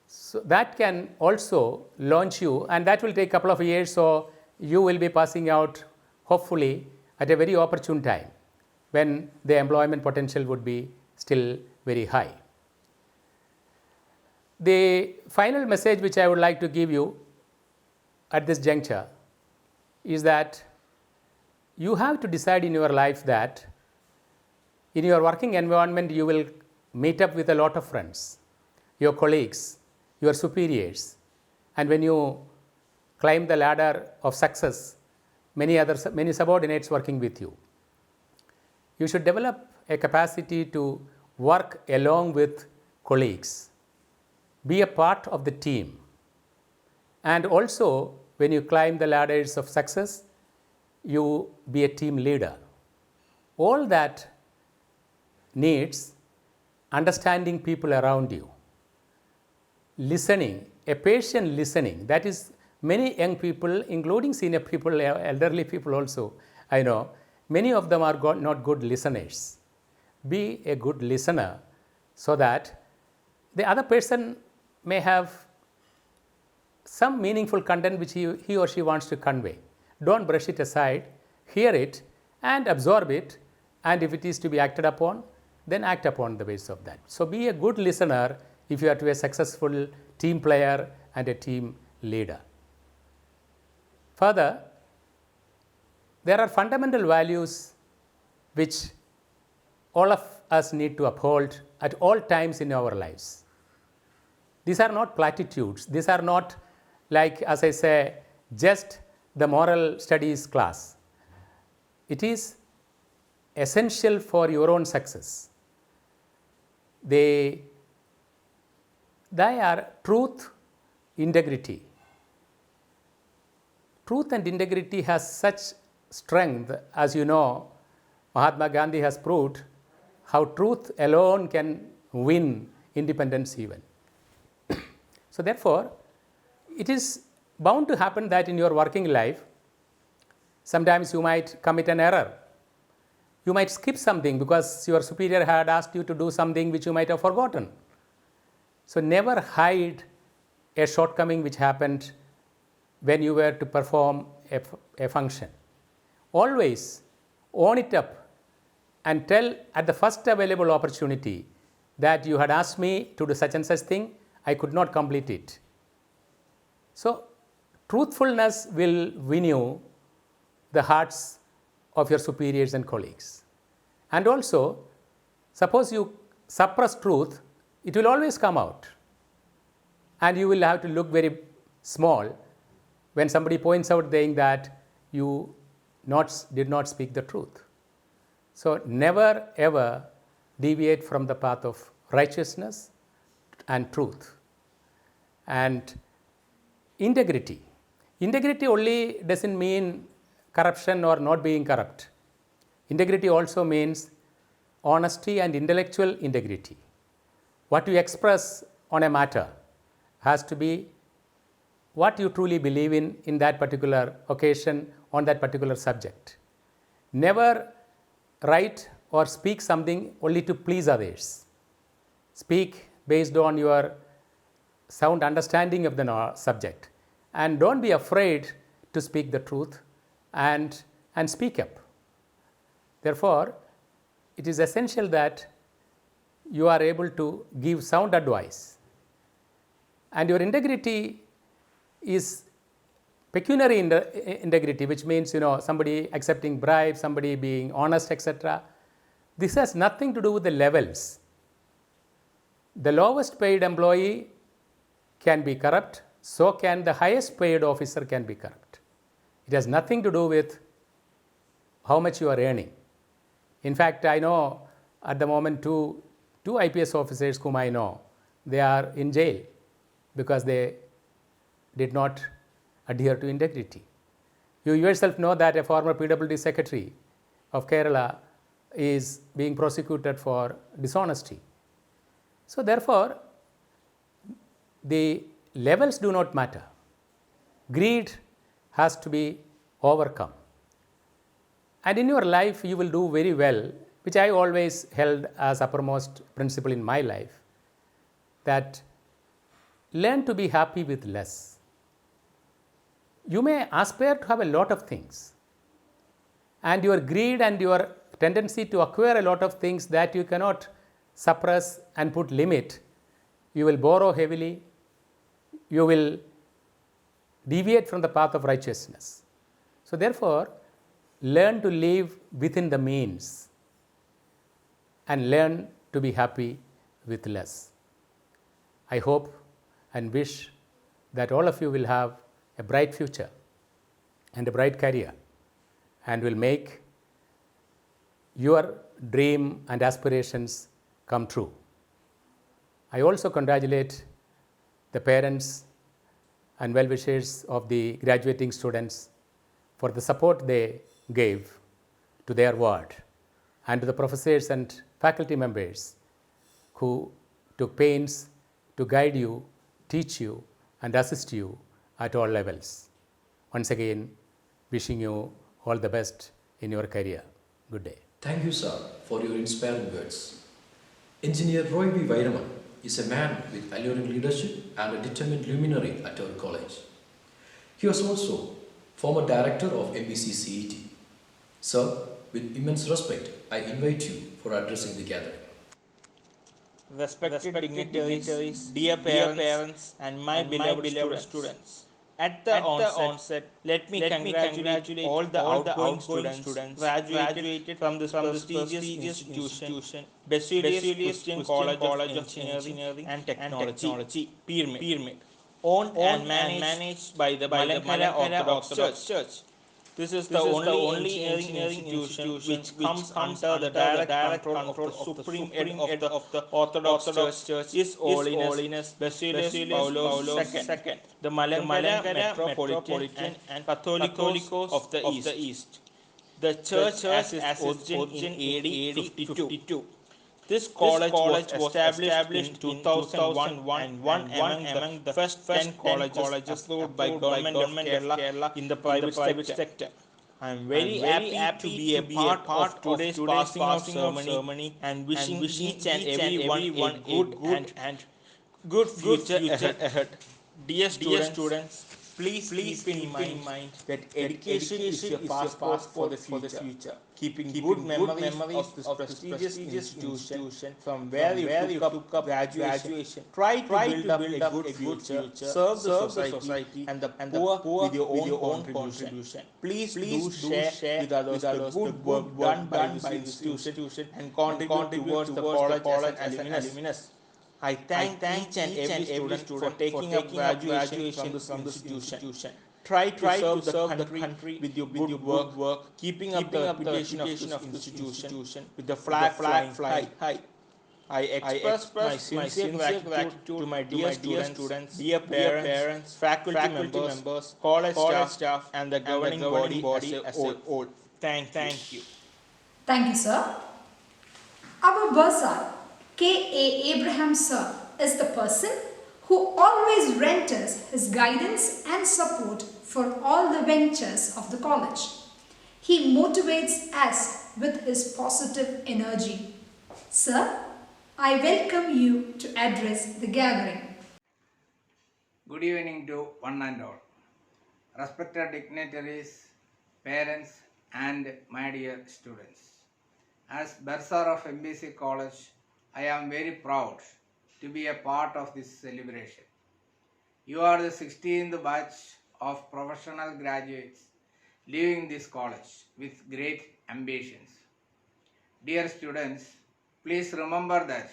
So that can also launch you, and that will take a couple of years, so you will be passing out hopefully at a very opportune time when the employment potential would be still very high. The final message which I would like to give you at this juncture is that you have to decide in your life that in your working environment you will meet up with a lot of friends, your colleagues, your superiors, and when you climb the ladder of success, many subordinates working with you. You should develop a capacity to work along with colleagues, be a part of the team, and also when you climb the ladders of success, you be a team leader. All that needs understanding people around you, listening, a patient listening. That is, many young people, including senior people, elderly people also, I know, many of them are not good listeners. Be a good listener so that the other person may have some meaningful content which he or she wants to convey. Don't brush it aside, hear it and absorb it, and if it is to be acted upon, then act upon the basis of that. So be a good listener if you are to be a successful team player and a team leader. Further, there are fundamental values which all of us need to uphold at all times in our lives. These are not platitudes. These are not, like, as I say, just the moral studies class. It is essential for your own success. They are truth, integrity. Truth and integrity has such strength, as you know, Mahatma Gandhi has proved how truth alone can win independence even. So therefore, it is bound to happen that in your working life, sometimes you might commit an error. You might skip something because your superior had asked you to do something which you might have forgotten. So never hide a shortcoming which happened when you were to perform a function. Always own it up and tell at the first available opportunity that you had asked me to do such and such thing, I could not complete it. So truthfulness will win you the hearts of your superiors and colleagues. And also, suppose you suppress truth, it will always come out. And you will have to look very small when somebody points out saying that you did not speak the truth. So never ever deviate from the path of righteousness and truth. And integrity. Integrity only doesn't mean corruption or not being corrupt. Integrity also means honesty and intellectual integrity. What you express on a matter has to be what you truly believe in that particular occasion, on that particular subject. Never write or speak something only to please others. Speak based on your sound understanding of the subject. And don't be afraid to speak the truth and speak up. Therefore, it is essential that you are able to give sound advice. And your integrity is pecuniary integrity, which means somebody accepting bribes, somebody being honest, etc. This has nothing to do with the levels. The lowest paid employee can be corrupt, so can the highest paid officer can be corrupt. It has nothing to do with how much you are earning. In fact, I know at the moment two IPS officers whom I know, they are in jail because they did not adhere to integrity. You yourself know that a former PWD secretary of Kerala is being prosecuted for dishonesty. So therefore, the levels do not matter. Greed has to be overcome. And in your life, you will do very well, which I always held as uppermost principle in my life, that learn to be happy with less. You may aspire to have a lot of things, and your greed and your tendency to acquire a lot of things that you cannot suppress and put limit, you will borrow heavily, you will deviate from the path of righteousness. So therefore, learn to live within the means and learn to be happy with less. I hope and wish that all of you will have a bright future and a bright career and will make your dream and aspirations come true. I also congratulate the parents and well-wishers of the graduating students for the support they gave to their ward, and to the professors and faculty members who took pains to guide you, teach you, and assist you at all levels. Once again, wishing you all the best in your career. Good day. Thank you, sir, for your inspiring words. Engineer Roy V. Vairaman is a man with alluring leadership and a determined luminary at our college. He was also former director of MBC CET. Sir, with immense respect, I invite you for addressing the gathering. Respected dignitaries, dear parents, and my beloved students. At the onset, let me congratulate all the outgoing students graduated from this prestigious institution, Basilius Christian College of Engineering and Technology, Pyramid, owned and managed by the Malankara Orthodox Church. This is the only engineering institution which comes under the direct control of the Supreme Head of the Orthodox Church, His Holiness Basilius Paulos II, the Malankara Metropolitan and Catholicos of the East. The church has its origin in AD 52. This college was established in 2001 and one among the first 10 colleges approved by Government of Kerala in the private sector. I am very happy to be a part of today's passing out ceremony and wishing each and everyone a good future ahead. Dear students, please keep in mind that education is your passport for the future. Keeping good memories of this prestigious institution from where you took up graduation. Try to build up a good future, serve the society and the poor with your own contribution. Please do share with others the good work done by this institution and contribute towards the college as an alumnus. I thank each and every student for taking up graduation from this institution. Try to serve the country with your good work, keeping up the reputation of this institution with the flag flying high. I express my sincere gratitude to my dear students, dear parents, faculty members, college staff, and the governing body as a whole. Thank you. Thank you, sir. Our bursar, K.A. Abraham sir, is the person who always renders his guidance and support for all the ventures of the college. He motivates us with his positive energy. Sir, I welcome you to address the gathering. Good evening to one and all. respected dignitaries, parents, and my dear students. As bursar of MBC College, I am very proud to be a part of this celebration. You are the 16th batch of professional graduates leaving this college with great ambitions. Dear students, please remember that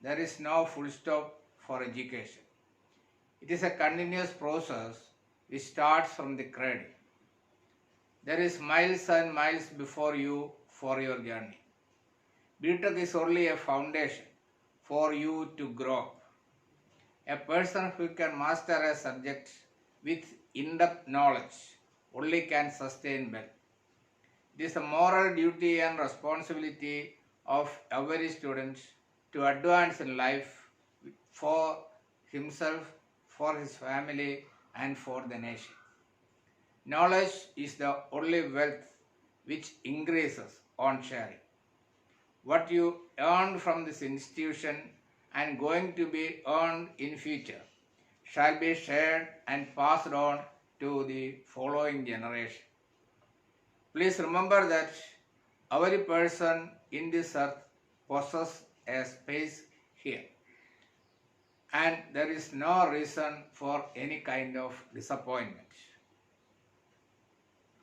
there is no full stop for education. It is a continuous process which starts from the cradle. There is miles and miles before you for your journey. BTech is only a foundation for you to grow up. A person who can master a subject with in-depth knowledge only can sustain well. It is a moral duty and responsibility of every student to advance in life for himself, for his family, and for the nation. Knowledge is the only wealth which increases on sharing. What you earn from this institution and going to be earned in future shall be shared and passed on to the following generation. Please remember that every person in this earth possesses a space here, and there is no reason for any kind of disappointment.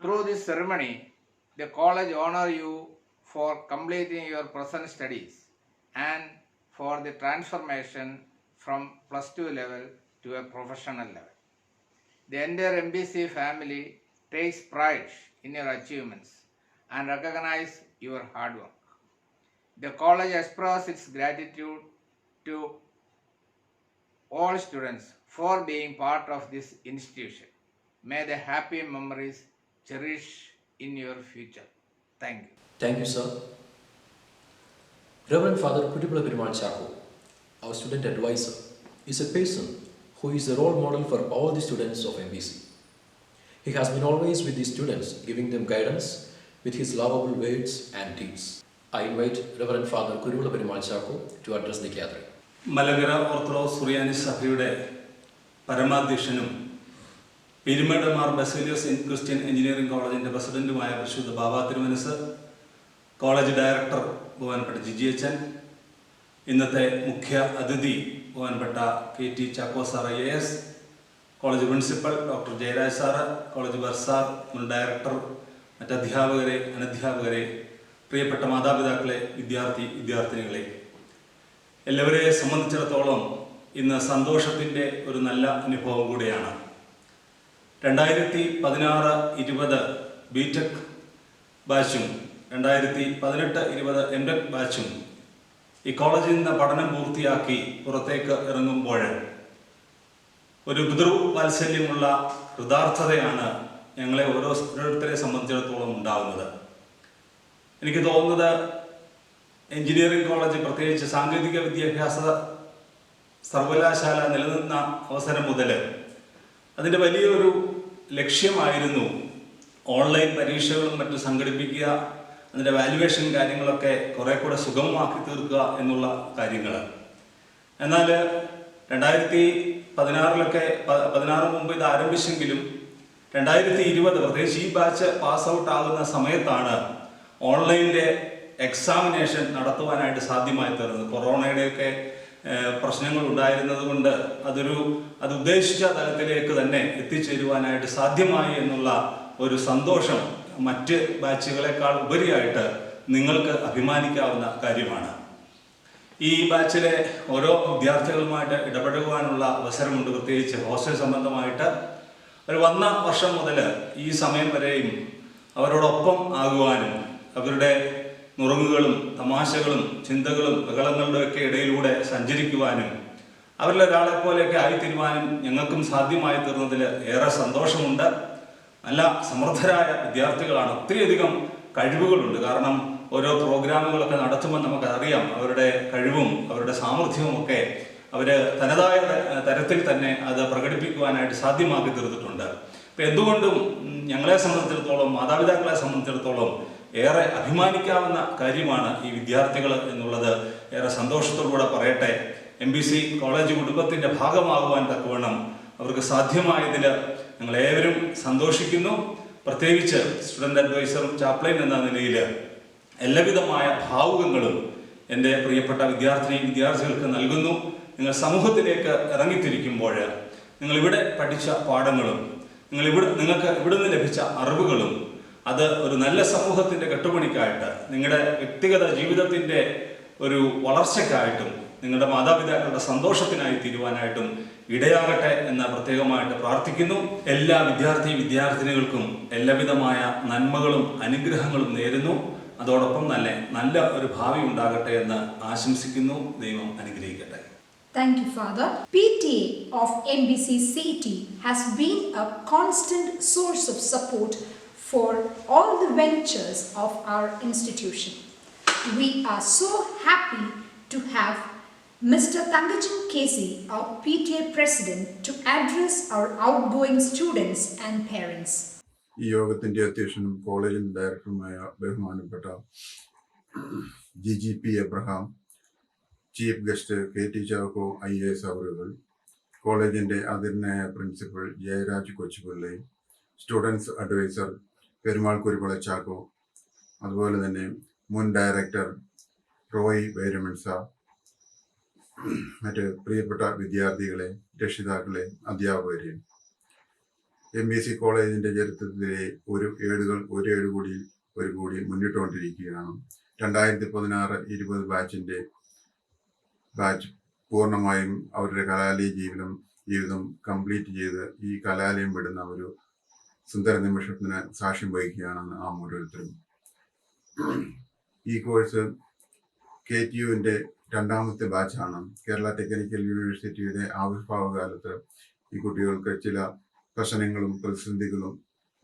Through this ceremony, the college honors you for completing your present studies and for the transformation from plus 2 level to a professional level. The entire MBC family takes pride in your achievements and recognize your hard work. The college expresses its gratitude to all students for being part of this institution. May the happy memories cherish in your future. Thank you. Thank you, sir. Reverend Father Kutipula Perumal Chako, our student advisor, is a person who is a role model for all the students of MBC. He has been always with the students, giving them guidance with his lovable words and deeds. I invite Reverend Father Kutipula Perumal Chako to address the gathering. Malankara orthodox Suriyani സഭയുടെ പരമാധ്യക്ഷനും Peermade Mar Baselios Christian engineering കോളേജിൻ്റെ പ്രസിഡന്റുമായ പരിശുദ്ധ ബാബ തിരുമനസ്, college director ബഹുമാനപ്പെട്ട ജിജി അച്ഛൻ, ഇന്നത്തെ മുഖ്യ അതിഥി ബഹുമാനപ്പെട്ട KT Chacko sir IAS, college principal doctor Jayaraj sir, college bursar മുൻ ഡയറക്ടർ, മറ്റ് അധ്യാപകരെ, അനധ്യാപകരെ, പ്രിയപ്പെട്ട മാതാപിതാക്കളെ, വിദ്യാർത്ഥിനികളെ, എല്ലാവരെയും സംബന്ധിച്ചിടത്തോളം ഇന്ന് സന്തോഷത്തിൻ്റെ ഒരു നല്ല അനുഭവം കൂടിയാണ്. 2016-20 BTech ബാച്ചും 2018-20 MTech ബാച്ചും ഈ കോളേജിൽ നിന്ന് പഠനം പൂർത്തിയാക്കി പുറത്തേക്ക് ഇറങ്ങുമ്പോൾ ഒരു പിതൃവാത്സല്യമുള്ള കൃതാർത്ഥതയാണ് ഞങ്ങളെ ഓരോരുത്തരെ സംബന്ധിച്ചിടത്തോളം ഉണ്ടാകുന്നത്. എനിക്ക് തോന്നുന്നത് എഞ്ചിനീയറിംഗ് കോളേജ്, പ്രത്യേകിച്ച് സാങ്കേതിക വിദ്യാഭ്യാസ സർവകലാശാല നിലനിന്ന അവസരം മുതൽ അതിൻ്റെ വലിയൊരു ലക്ഷ്യമായിരുന്നു ഓൺലൈൻ പരീക്ഷകളും മറ്റും സംഘടിപ്പിക്കുക, അതിൻ്റെ വാല്യുവേഷൻ കാര്യങ്ങളൊക്കെ കുറേ കൂടെ സുഗമമാക്കി തീർക്കുക എന്നുള്ള കാര്യങ്ങൾ. എന്നാൽ 2016 മുമ്പ് ഇത് ആരംഭിച്ചെങ്കിലും 2020 പ്രത്യേകിച്ച് ഈ ബാച്ച് പാസ് ഔട്ട് ആകുന്ന സമയത്താണ് ഓൺലൈനിൻ്റെ എക്സാമിനേഷൻ നടത്തുവാനായിട്ട് സാധ്യമായി തീർന്നത്. കൊറോണയുടെയൊക്കെ പ്രശ്നങ്ങൾ ഉണ്ടായിരുന്നത് കൊണ്ട് അത് ഉദ്ദേശിച്ച തലത്തിലേക്ക് തന്നെ എത്തിച്ചേരുവാനായിട്ട് സാധ്യമായി എന്നുള്ള ഒരു സന്തോഷം മറ്റ് ബാച്ചുകളെക്കാൾ ഉപരിയായിട്ട് നിങ്ങൾക്ക് അഭിമാനിക്കാവുന്ന കാര്യമാണ്. ഈ ബാച്ചിലെ ഓരോ വിദ്യാർത്ഥികളുമായിട്ട് ഇടപഴകുവാനുള്ള അവസരമുണ്ട്. പ്രത്യേകിച്ച് ഹോസ്റ്റൽ സംബന്ധമായിട്ട് വന്ന വർഷം മുതൽ ഈ സമയം വരെയും അവരോടൊപ്പം ആകുവാനും അവരുടെ നുറുങ്ങുകളും തമാശകളും ചിന്തകളും ബഹളങ്ങളുടെയൊക്കെ ഇടയിലൂടെ സഞ്ചരിക്കുവാനും അവരിൽ ഒരാളെ പോലെയൊക്കെ ആയിത്തീരുവാനും ഞങ്ങൾക്കും സാധ്യമായി തീർന്നതിൽ ഏറെ സന്തോഷമുണ്ട്. നല്ല സമർത്ഥരായ വിദ്യാർത്ഥികളാണ്, ഒത്തിരിയധികം കഴിവുകളുണ്ട്. കാരണം ഓരോ പ്രോഗ്രാമുകളൊക്കെ നടത്തുമ്പോൾ നമുക്കറിയാം അവരുടെ കഴിവും അവരുടെ സാമർഥ്യവും ഒക്കെ അവർ തനതായ തരത്തിൽ തന്നെ അത് പ്രകടിപ്പിക്കുവാനായിട്ട് സാധ്യമാക്കി തീർത്തിട്ടുണ്ട്. ഇപ്പം എന്തുകൊണ്ടും ഞങ്ങളെ സംബന്ധിച്ചിടത്തോളം, മാതാപിതാക്കളെ സംബന്ധിച്ചിടത്തോളം ഏറെ അഭിമാനിക്കാവുന്ന കാര്യമാണ് ഈ വിദ്യാർത്ഥികൾ എന്നുള്ളത് ഏറെ സന്തോഷത്തോടുകൂടെ പറയട്ടെ. MBC കോളേജ് കുടുംബത്തിൻ്റെ ഭാഗമാകുവാൻ തക്കവണ്ണം അവർക്ക് സാധ്യമായതിൽ ഞങ്ങളേവരും സന്തോഷിക്കുന്നു. പ്രത്യേകിച്ച് സ്റ്റുഡൻ്റ് അഡ്വൈസറും ചാപ്ലൈൻ എന്ന നിലയിൽ എല്ലാവിധമായ ഭാവുകങ്ങളും എൻ്റെ പ്രിയപ്പെട്ട വിദ്യാർത്ഥികൾക്ക് നൽകുന്നു. നിങ്ങൾ സമൂഹത്തിലേക്ക് ഇറങ്ങിത്തിരിക്കുമ്പോൾ നിങ്ങളിവിടെ പഠിച്ച പാഠങ്ങളും നിങ്ങൾക്ക് ഇവിടുന്ന് ലഭിച്ച അറിവുകളും അത് ഒരു നല്ല സമൂഹത്തിൻ്റെ കെട്ടുപണിക്കായിട്ട്, നിങ്ങളുടെ വ്യക്തിഗത ജീവിതത്തിൻ്റെ ഒരു വളർച്ചയ്ക്കായിട്ടും, നിങ്ങളുടെ മാതാപിതാക്കളുടെ സന്തോഷത്തിനായി തീരുവാനായിട്ടും ഇടയാകട്ടെ എന്ന് പ്രത്യേകമായിട്ട് പ്രാർത്ഥിക്കുന്നു. എല്ലാ വിദ്യാർത്ഥിനികൾക്കും എല്ലാവിധമായ നന്മകളും അനുഗ്രഹങ്ങളും നേരുന്നു. അതോടൊപ്പം തന്നെ നല്ല ഒരു ഭാവി ഉണ്ടാകട്ടെ എന്ന് ആശംസിക്കുന്നു. ദൈവം അനുഗ്രഹിക്കട്ടെ. Thank you, Father. PTA of MBC CET has been a constant source of support for all the ventures of our institution. We are so happy to have Mr. Thangachan Casey, our PTA President, to address our outgoing students and parents. ഈ യോഗത്തിൻ്റെ അധ്യക്ഷനും കോളേജിൻ്റെ ഡയറക്ടറുമായ ബഹുമാനപ്പെട്ട GGP Abraham, chief guest KT Chacko IAS അവറുകൾ, കോളേജിൻ്റെ ആദരണീയനായ principal Jayaraj Kochupillai, students advisor Perumal Kuruvila Chacko, അതുപോലെ തന്നെ മുൻ ഡയറക്ടർ റോയ് വൈരമൻസ, മറ്റ് പ്രിയപ്പെട്ട വിദ്യാർത്ഥികളെ, രക്ഷിതാക്കളെ, അധ്യാപകരെ, MBC കോളേജിൻ്റെ ചരിത്രത്തിലെ ഒരു ഏടുകൂടി മുന്നിട്ടുകൊണ്ടിരിക്കുകയാണ്. 2016-20 ബാച്ച് പൂർണ്ണമായും അവരുടെ കലാലയ ജീവിതം കംപ്ലീറ്റ് ചെയ്ത് ഈ കലാലയം വിടുന്ന ഒരു സുന്ദര നിമിഷത്തിന് സാക്ഷ്യം വഹിക്കുകയാണെന്ന് നാം ഓരോരുത്തരും. ഈ കോഴ്സ് KTUവിൻ്റെ 2ാമത്തെ ബാച്ചാണ്. കേരള ടെക്നിക്കൽ യൂണിവേഴ്സിറ്റിയുടെ ആവിർഭാവ കാലത്ത് ഈ കുട്ടികൾക്ക് ചില പ്രശ്നങ്ങളും പ്രതിസന്ധികളും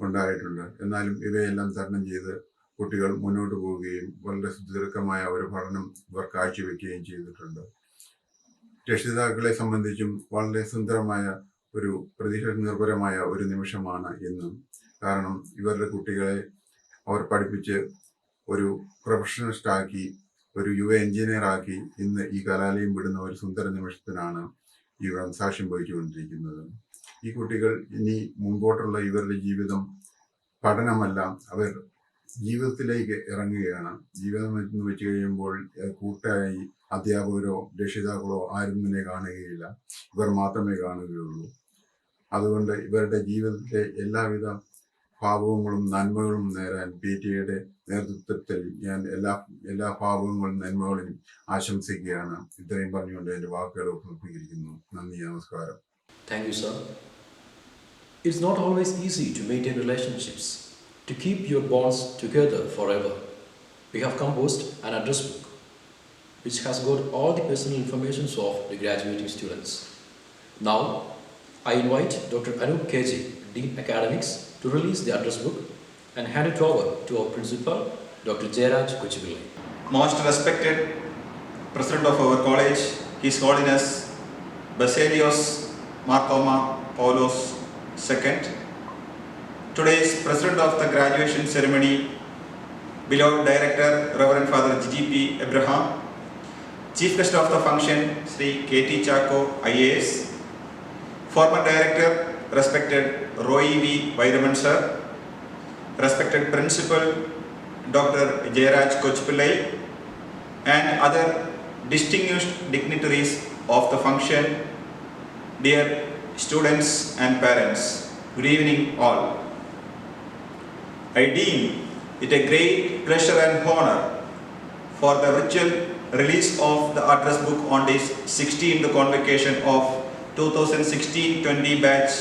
ഉണ്ടായിട്ടുണ്ട്. എന്നാലും ഇവയെല്ലാം തരണം ചെയ്ത് കുട്ടികൾ മുന്നോട്ട് പോവുകയും വളരെ സുദീർഘമായ ഒരു പഠനം ഇവർ കാഴ്ചവെക്കുകയും ചെയ്തിട്ടുണ്ട്. രക്ഷിതാക്കളെ സംബന്ധിച്ചും വളരെ സുന്ദരമായ ഒരു പ്രതീക്ഷ നിർഭരമായ ഒരു നിമിഷമാണ് ഇന്നും. കാരണം ഇവരുടെ കുട്ടികളെ അവർ പഠിപ്പിച്ച് ഒരു പ്രൊഫഷണലിസ്റ്റാക്കി, ഒരു യുവ എഞ്ചിനീയറാക്കി ഇന്ന് ഈ കലാലയം വിടുന്ന ഒരു സുന്ദര നിമിഷത്തിനാണ് ഇവർ സാക്ഷ്യം വഹിച്ചുകൊണ്ടിരിക്കുന്നത്. ഈ കുട്ടികൾ ഇനി മുമ്പോട്ടുള്ള ഇവരുടെ ജീവിതം പഠനമല്ല, അവർ ജീവിതത്തിലേക്ക് ഇറങ്ങുകയാണ്. ജീവിതം എന്ന് വെച്ച് കഴിയുമ്പോൾ കൂട്ടായി അധ്യാപകരോ രക്ഷിതാക്കളോ ആരും തന്നെ കാണുകയില്ല, ഇവർ മാത്രമേ കാണുകയുള്ളൂ. അതുകൊണ്ട് ഇവരുടെ ജീവിതത്തിലെ എല്ലാവിധ ഭാവുകങ്ങളും നന്മകളും നേരാൻ PTAയുടെ നേതൃത്വത്തിൽ ഞാൻ എല്ലാ ഭാവുകങ്ങളും നന്മകളും ആശംസിക്കുകയാണ്. ഇത്രയും പറഞ്ഞുകൊണ്ട് എൻ്റെ വാക്കുകൾ ഉപസംഹരിക്കുന്നു. നന്ദി, നമസ്കാരം. Thank you, sir. It's not always easy to maintain relationships, to keep your bonds together forever. We have composed an address book which has got all the personal information of the graduating students. Now, I invite Dr. Anup KG, Dean Academics, to release the address book and hand it over to our principal, Dr. Jayaraj Kochipillai. Most respected President of our college, His Holiness Basilios Marthoma Paulos II, today's President of the graduation ceremony, beloved Director Reverend Father GGP Abraham, Chief Guest of the function Sri KT Chako IAS, former Director respected Roy V. Vairaman sir, respected Principal Dr. Jayaraj Kochpillai, and other distinguished dignitaries of the function, dear students and parents, good evening all. I deem it a great pleasure and honor for the virtual release of the address book on this 16th convocation of 2016-20 batch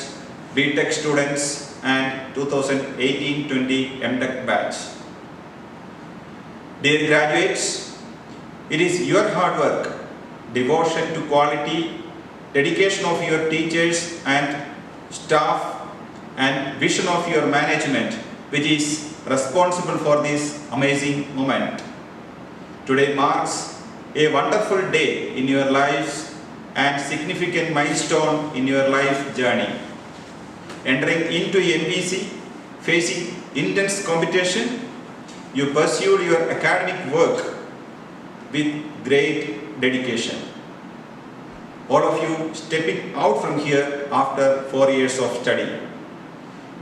BTech students and 2018-20 MTech batch. Dear graduates, it is your hard work, devotion to quality, dedication of your teachers and staff, and vision of your management which is responsible for this amazing moment. Today marks a wonderful day in your lives and significant milestone in your life journey. Entering into MBC, facing intense competition, you pursued your academic work with great dedication. All of you stepping out from here after 4 years of study.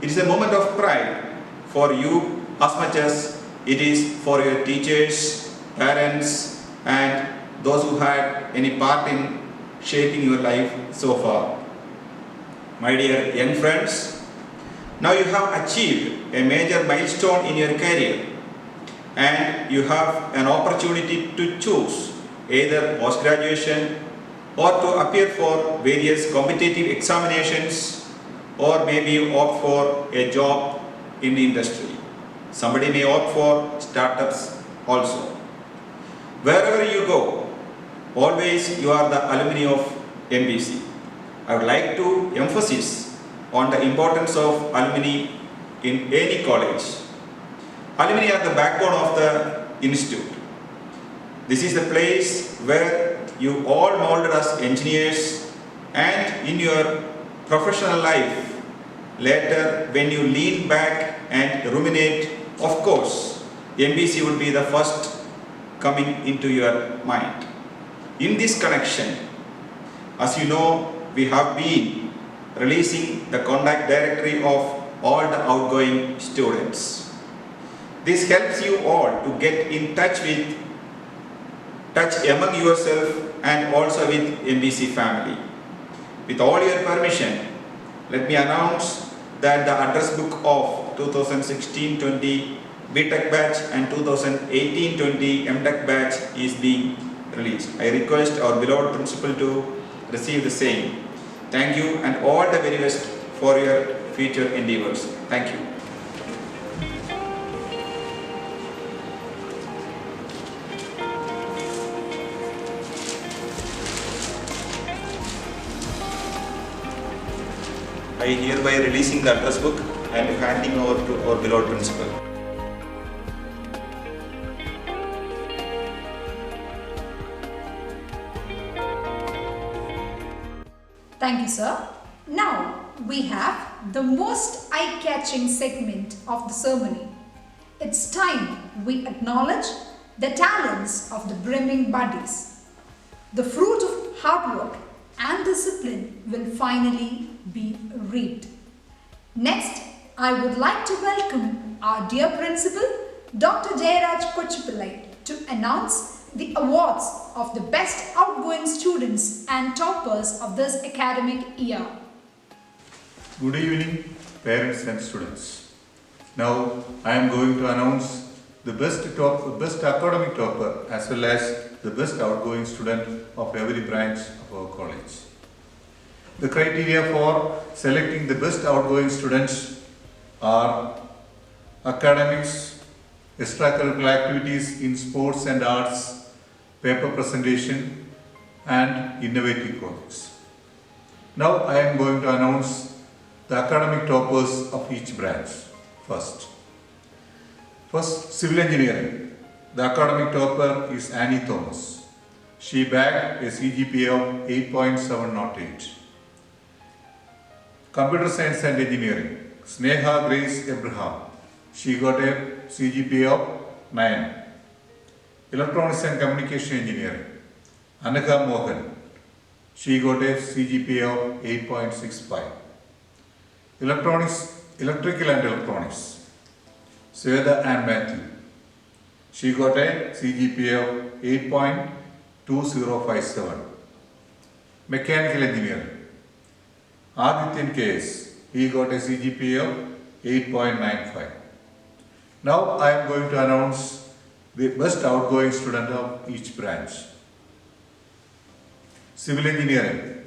It is a moment of pride for you as much as it is for your teachers, parents, and those who had any part in shaping your life so far. My dear young friends, now you have achieved a major milestone in your career and you have an opportunity to choose either post-graduation or to appear for various competitive examinations or maybe opt for a job in the industry. Somebody may opt for startups also. Wherever you go, always you are the alumni of MBC. I would like to emphasize on the importance of alumni in any college. Alumni are the backbone of the institute. This is the place where you all molded as engineers, and in your professional life, later when you lean back and ruminate, of course, MBC will be the first coming into your mind. In this connection, as you know, we have been releasing the contact directory of all the outgoing students. This helps you all to get in touch among yourself and also with MBC family. With all your permission, let me announce that the address book of 2016-20 BTech batch and 2018-20 MTech batch is being released. I request our beloved principal to receive the same. Thank you and all the very best for your future endeavors. Thank you. I hereby releasing the address book and handing over to our beloved principal. Thank you, sir. Now we have the most eye-catching segment of the ceremony. It's time we acknowledge the talents of the brimming buddies. The fruit of hard work and discipline will finally be reaped. Next, I would like to welcome our dear principal, Dr. Jayaraj Kochipillai, to announce the awards of the best outgoing students and toppers of this academic year. Good evening, parents and students. Now I am going to announce the best academic topper as well as the best outgoing student of every branch of our college. The criteria for selecting the best outgoing students are academics, extracurricular activities in sports and arts, paper presentation, and innovative projects. Now I am going to announce the academic toppers of each branch. First, civil engineering. The academic topper is Annie Thomas. She bagged a CGPA of 8.708. Computer science and engineering. Sneha Grace Abraham. She got a CGPA of 9. Electronics and communication engineering. Anagha Mohan. She got a CGPA of 8.65. Electrical and electronics. Sweda and Matthew. She got a CGPA of 8.2057. Mechanical engineering. Adityan KS. He got a CGPA of 8.95. Now I am going to announce the best outgoing student of each branch. Civil engineering.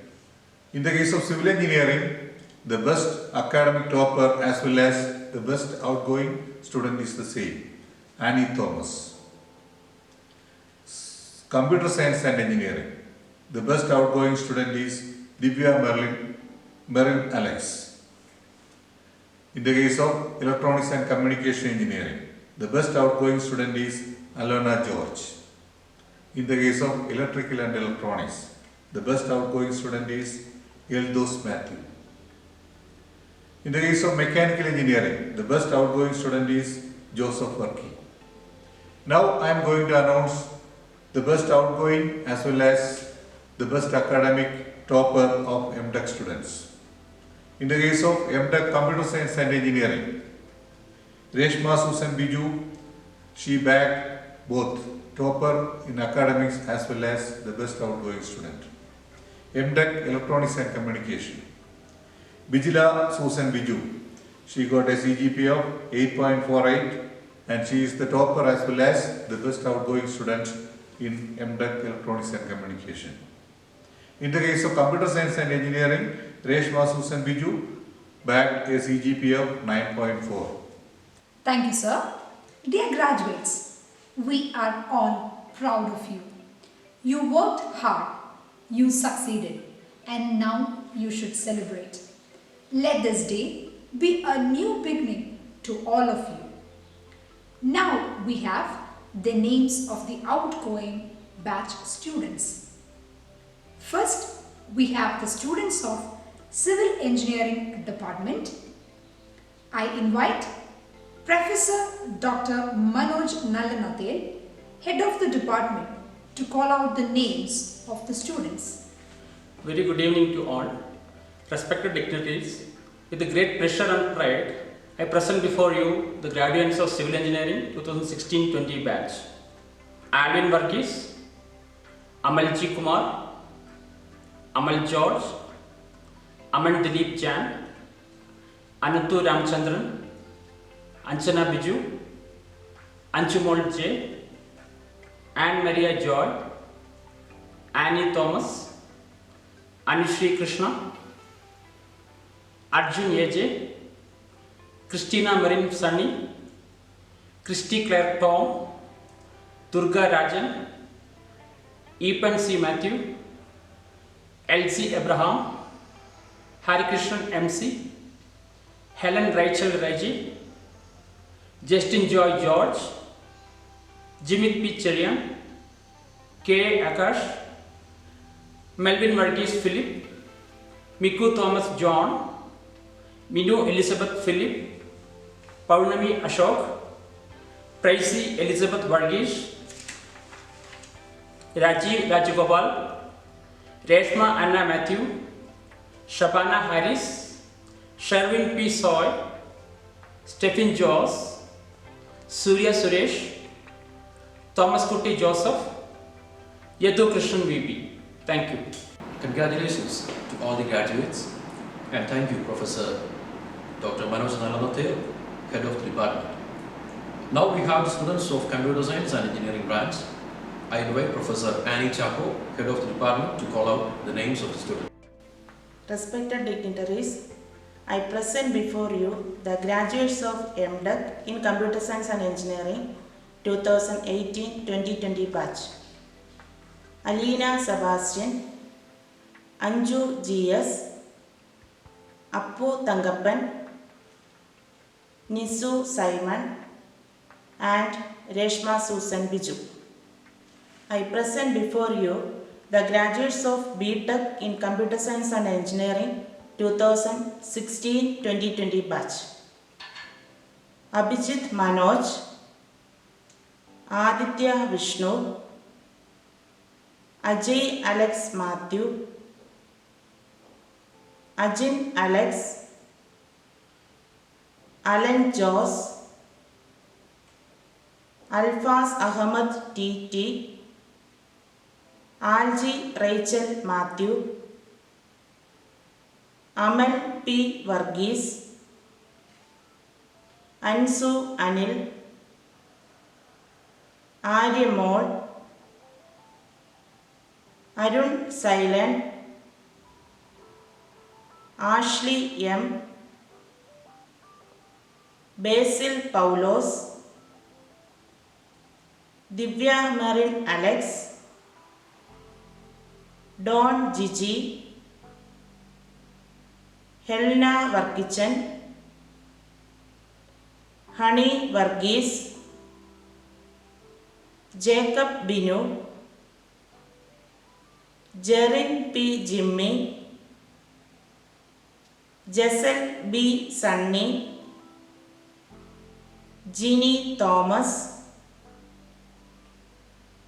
In the case of civil engineering, the best academic topper as well as the best outgoing student is the same, Annie Thomas. Computer science and engineering. The best outgoing student is Divya Merlin Alex. In the case of electronics and communication engineering, the best outgoing student is Alona George. In the case of electrical and electronics, the best outgoing student is Eldos Matthew. In the case of mechanical engineering, the best outgoing student is Joseph Varkey. Now I am going to announce the best outgoing as well as the best academic topper of MTech students. In the case of MTech Computer Science and Engineering, Reshma Susan Biju, she bagged both topper in academics as well as the best outgoing student. MTech Electronics and Communication, Bijila Susan Biju, she got a CGPA of 8.48 and she is the topper as well as the best outgoing student in MTech Electronics and Communication. In the case of Computer Science and Engineering, Reshma Susan Biju bagged a CGPA of 9.4. Thank you, sir. Dear graduates, we are all proud of you. You worked hard, you succeeded, and now you should celebrate. Let this day be a new beginning to all of you. Now we have the names of the outgoing batch students. First, we have the students of Civil Engineering Department. I invite Professor Dr. Manoj Nallanathel, Head of the Department, to call out the names of the students. Very good evening to all. Respected dignitaries, with great pleasure and pride, I present before you the graduates of Civil Engineering 2016-20 batch. Alvin Varghese, Amalji Kumar, Amal George, Aman Dilip Jan, Anantu Ramchandran, Anchana Biju, Anchumol J, Anne Maria Joy, Annie Thomas, Anushri Krishna, Arjun AJ, Christina Marin Sunny, Christy Claire Tom, Durga Rajan, Epan C. Matthew, Elsie Abraham, Hari Krishnan MC, Helen Rachel Raji, Justin Joy George, Jimit P. Cherian, K. Akash, Melvin Varghese Philip, Miku Thomas John, Minu Elizabeth Philip, Paurnami Ashok, Praisi Elizabeth Varghese, Rajiv Rajagopal, Reshma Anna Matthew, Shabana Harris, Sherwin P. Soy, Stephen Joss, Surya Suresh, Thomas Kuti Joseph, Yadu Krishnan VP. Thank you. Congratulations to all the graduates and thank you Professor Dr. Manoj Nallanathel, Head of the Department. Now we have the students of Computer Science and Engineering branch. I invite Professor Annie Chaco, Head of the Department, to call out the names of the students. Respected dignitaries, I present before you the graduates of MTech in Computer Science and Engineering 2018-2020 batch. Alina Sebastian, Anju GS, Appu Tangappan, Nisu Simon and Reshma Susan Biju. I present before you the graduates of BTech in Computer Science and Engineering 2016-2020 batch. Abhijit Manoj, Aditya Vishnu, Ajay Alex Matthew, Ajin Alex, Alan Joss, Alfaz Ahmad TT, Alji Rachel Matthew, Aman P. Varghese, Ansu Anil, Aryamol, Arun Silent, Ashley M, Basil Paulos, Divya Marin Alex, Don Gigi, Helena Varkichan, Honey Varghese, Jacob Binu, Jerin P. Jimmy, Jessel B. Sunny, Jeannie Thomas,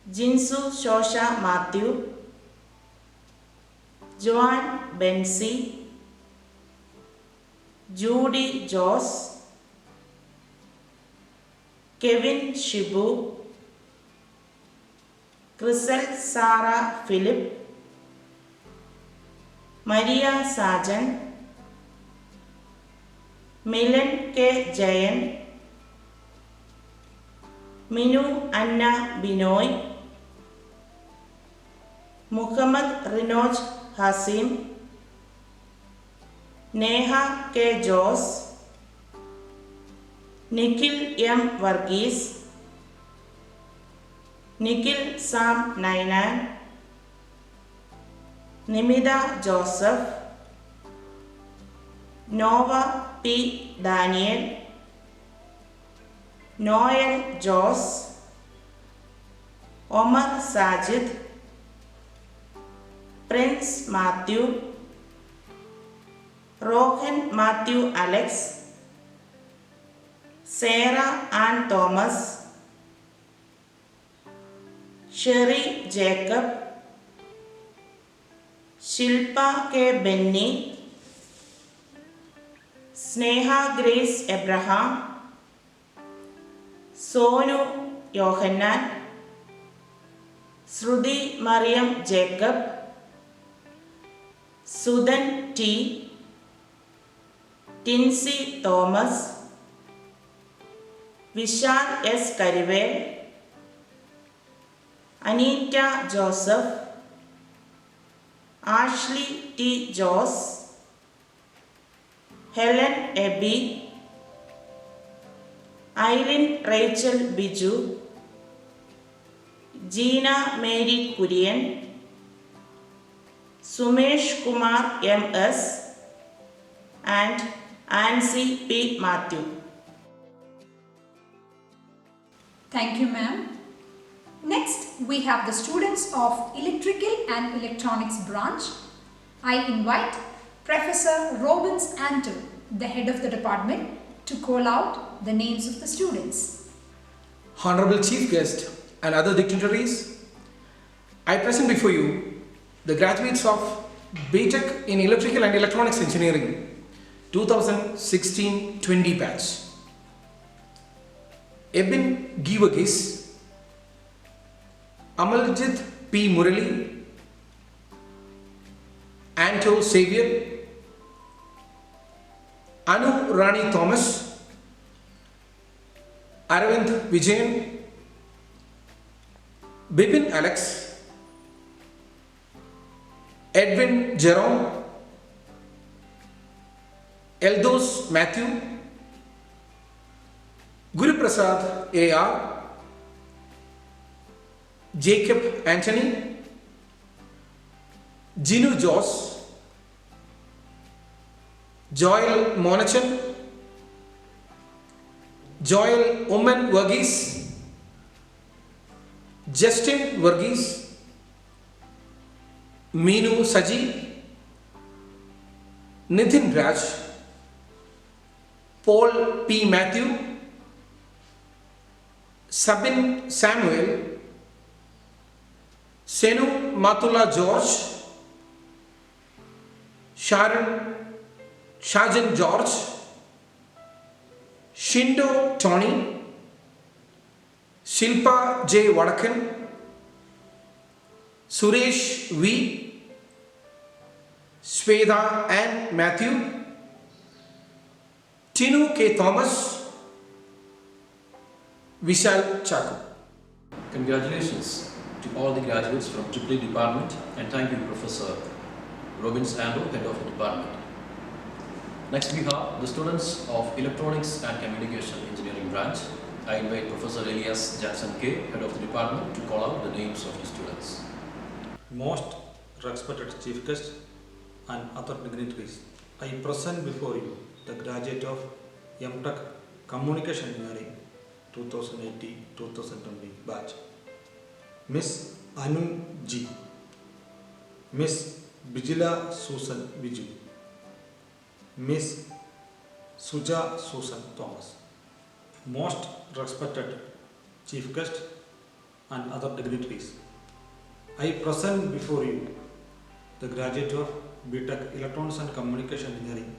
Jinsu Shosha Matthew, Joan Bensi, Judy Joss, Kevin Shibu, Crystal Sarah Philip, Maria Sargent, Milan K. Jayan, Minu Anna Binoy, Muhammad Rinoj Hasim, Neha K. Jos, Nikhil M. Varghese, Nikhil Sam Nainan, Nimida Joseph, Nova P. Daniel, Noel Jos, Omar Sajid, Prince Matthew, Rohan Matthew Alex, Sarah Ann Thomas, Sherry Jacob, Shilpa K. Benny, Sneha Grace Abraham, Sonu Yohanan, Sruthi Mariam Jacob, Sudan T, Tinsy Thomas, Vishal S. Karivel, Anita Joseph, Ashley T. Joss, Helen Abby, Eileen Rachel Biju, Gina Mary Kurian, Sumesh Kumar M.S. and Ansi P. Matthew. Thank you, ma'am. Next, we have the students of Electrical and Electronics branch. I invite Professor Robins Anton, the head of the department, to call out the names of the students. Honorable Chief Guest and other dignitaries, I present before you the graduates of BTech in Electrical and Electronics Engineering 2016-20 batch. Ebin G. Varghese, Amaljit P. Murali, Anto Xavier, Anu Rani Thomas, Aravind Vijayan, Bipin Alex, Edwin Jerome, Eldos Matthew, Guru Prasad A.R., Jacob Anthony, Jinu Joss, Joel Monachan, Joel Oman Varghese, Justin Varghese, Meenu Saji, Nitin Raj, Paul P. Matthew, Sabin Samuel, Senu Matula George, Shajan George, Shindo Tony, Shilpa J. Vadakan, Suresh V, Sweda Ann Matthew, Tinu K. Thomas, Vishal Chaku. Congratulations to all the graduates from EEE department, and thank you Professor Robins Anton, head of the department. Next we have the students of Electronics and Communication Engineering branch. I invite Professor Elias Jackson K, head of the department, to call out the names of the students. Most respected Chief Guest and other dignitaries, I present before you the graduate of MTech Communication Engineering 2018-2020 batch. Miss Anu G, Miss Bijila Susan Viju, Miss Suja Susan Thomas. Most respected Chief Guest and other dignitaries, I present before you the graduate of BTech Electronics and Communication Engineering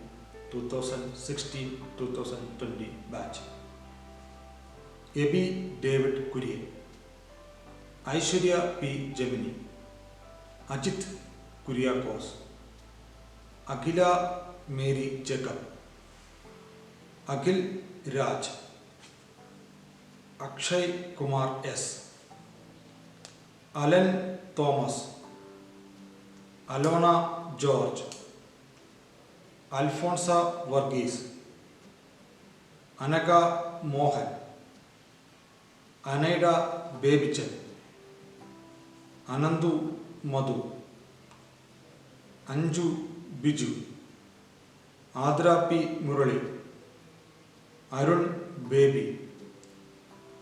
2016-2020 batch. Ebi David Kurian, Aishwarya P. Gemini, Ajit Kuriakos, Akhila Mary Jacob, Akhil Raj, Akshay Kumar S, Alan Thomas, Alona George, Alfonsa Varghese, Anaka Mohan, Anaida Babichan, Anandu Madhu, Anju Biju, Adra P. Murali, Arun Baby,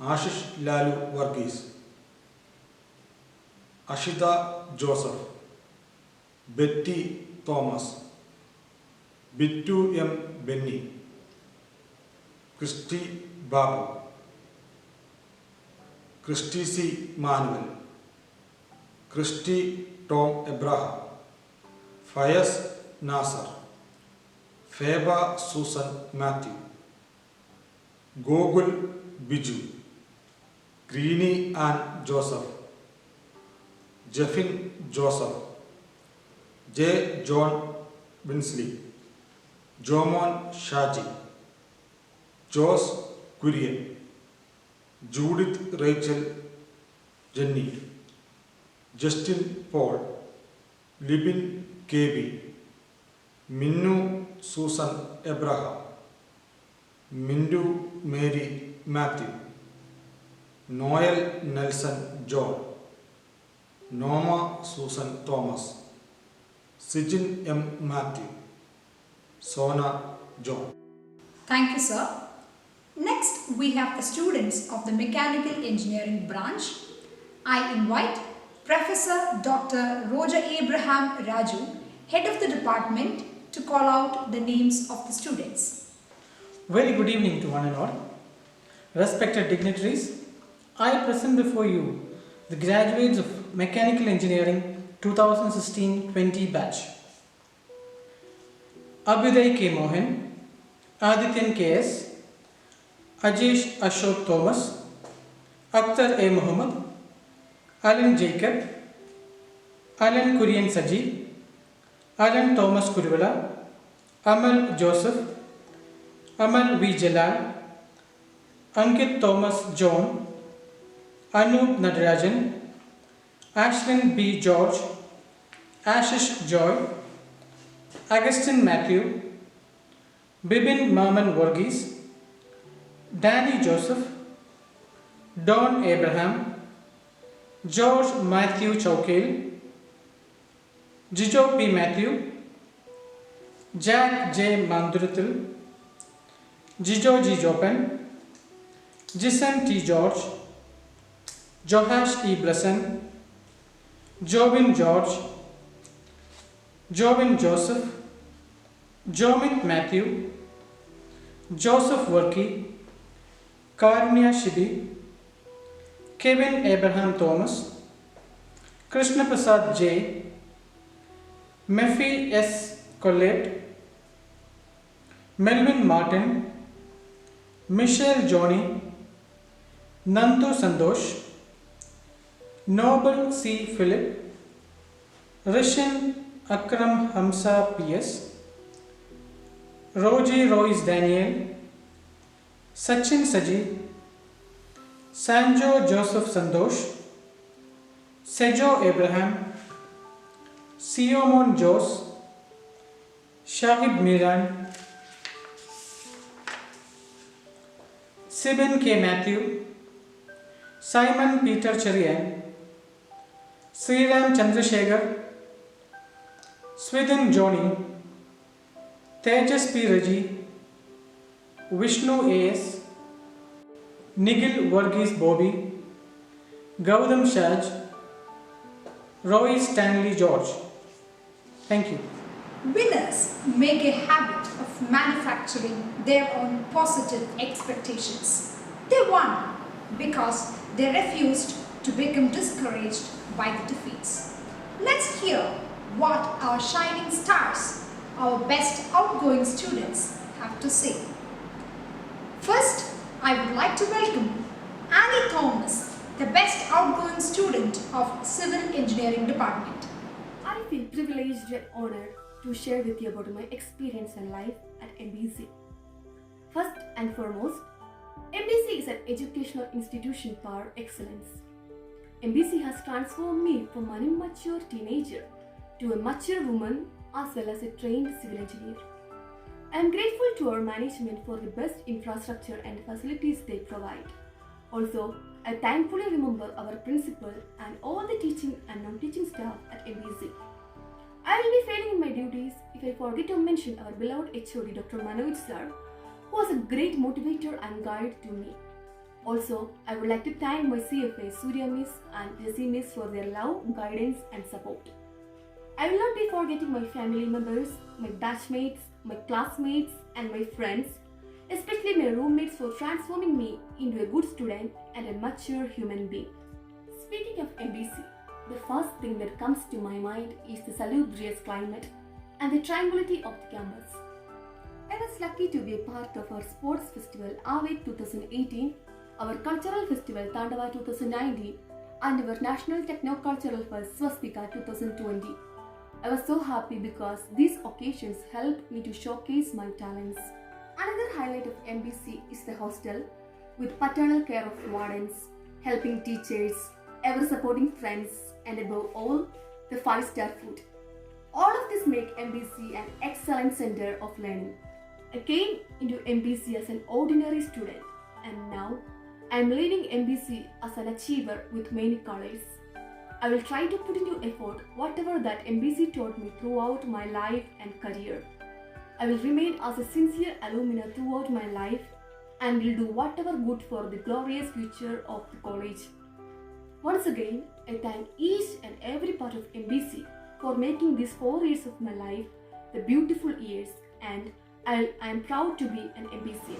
Ashish Lalu Varghese, Ashita Joseph, Betty Thomas, Bittu M. Benny, Christy Babu, Christy C. Manuel, Christy Tom Abraham, Fayaz Nasser, Feba Susan Matthew, Gogul Biju, Greeny Ann Joseph, Jeffin Joseph, J. John Winsley, Jomon Shaji, Jos Kurian, Judith Rachel Jenny, Justin Paul, Libin KB, Minnu Susan Abraham, Mindu Mary Matthew, Noel Nelson John, Norma Susan Thomas, Sijin M. Matthew, Sona John. Thank you, sir. Next, we have the students of the Mechanical Engineering branch. I invite Professor Dr. Roger Abraham Raju, Head of the Department, to call out the names of the students. Very good evening to one and all. Respected dignitaries, I present before you the graduates of Mechanical Engineering 2016-20 batch. Abhyuday K. Mohan, Adityan K.S., Ajesh Ashok Thomas, Akhtar A. Muhammad, Alan Jacob, Alan Kurian Saji, Alan Thomas Kurvala, Amal Joseph, Amal V. Jalal, Ankit Thomas John, Anup Nadarajan, Ashlyn B. George, Ashish Joy, Augustine Matthew, Bibin Maman Varghese, Danny Joseph, Don Abraham, George Matthew Chowkale, Jijo P. Matthew, Jack J. Mandurathil, Jijo G. Jopan, Jisam T. George, Johash E. Blasen, Jobin George, Jobin Joseph, Jomit Matthew, Joseph Workey, Karunya Shibi, Kevin Abraham Thomas, Krishna Prasad J, Mephi S. Collette, Melvin Martin, Michelle Johnny, Nandu Sandosh, Noble C. Philip, Rishan Akram Hamza P.S., Roji Royce Daniel, Sachin Saji, Sanjo Joseph Sandosh, Sejo Abraham, Siomon Jos, Shahid Miran, Sibin K. Matthew, Simon Peter Cherian, Sriram Chandrasekhar, Swithin Johnny, Tejas P. Raji, Vishnu A.S., Nigel Varghese Bobby, Gautam Shaj, Roy Stanley George. Thank you. Winners make a habit of manufacturing their own positive expectations. They won because they refused to become discouraged by the defeats. Let's hear what our shining stars our best outgoing students have to say. First, I would like to welcome Annie Thomas, the best outgoing student of Civil Engineering Department. I feel privileged and honored to share with you about my experience and life at MBC. First and foremost, MBC is an educational institution par excellence. MBC has transformed me from an immature teenager to a mature woman as well as a trained civil engineer. I am grateful to our management for the best infrastructure and facilities they provide. Also, I thankfully remember our principal and all the teaching and non-teaching staff at MBC. I will be failing in my duties if I forget to mention our beloved HOD Dr. Manoj sir, who was a great motivator and guide to me. Also, I would like to thank my CFA Surya Miss and Jessie Miss for their love, guidance and support. I will not be forgetting my family members, my batchmates, my classmates and my friends, especially my roommates for transforming me into a good student and a mature human being. Speaking of MBC, the first thing that comes to my mind is the salubrious climate and the tranquility of the campus. I was lucky to be a part of our sports festival AVEC 2018, our cultural festival Tandava 2019 and our national techno-cultural fest Swastika 2020. I was so happy because these occasions helped me to showcase my talents. Another highlight of MBC is the hostel with paternal care of wardens, helping teachers, ever-supporting friends and above all, the 5-star food. All of this make MBC an excellent center of learning. I came into MBC as an ordinary student and now I am leaving MBC as an achiever with many colors. I will try to put into effort whatever that MBC taught me throughout my life and career. I will remain as a sincere alumna throughout my life and will do whatever good for the glorious future of the college. Once again, I thank each and every part of MBC for making these 4 years of my life the beautiful years, and I am proud to be an MBC.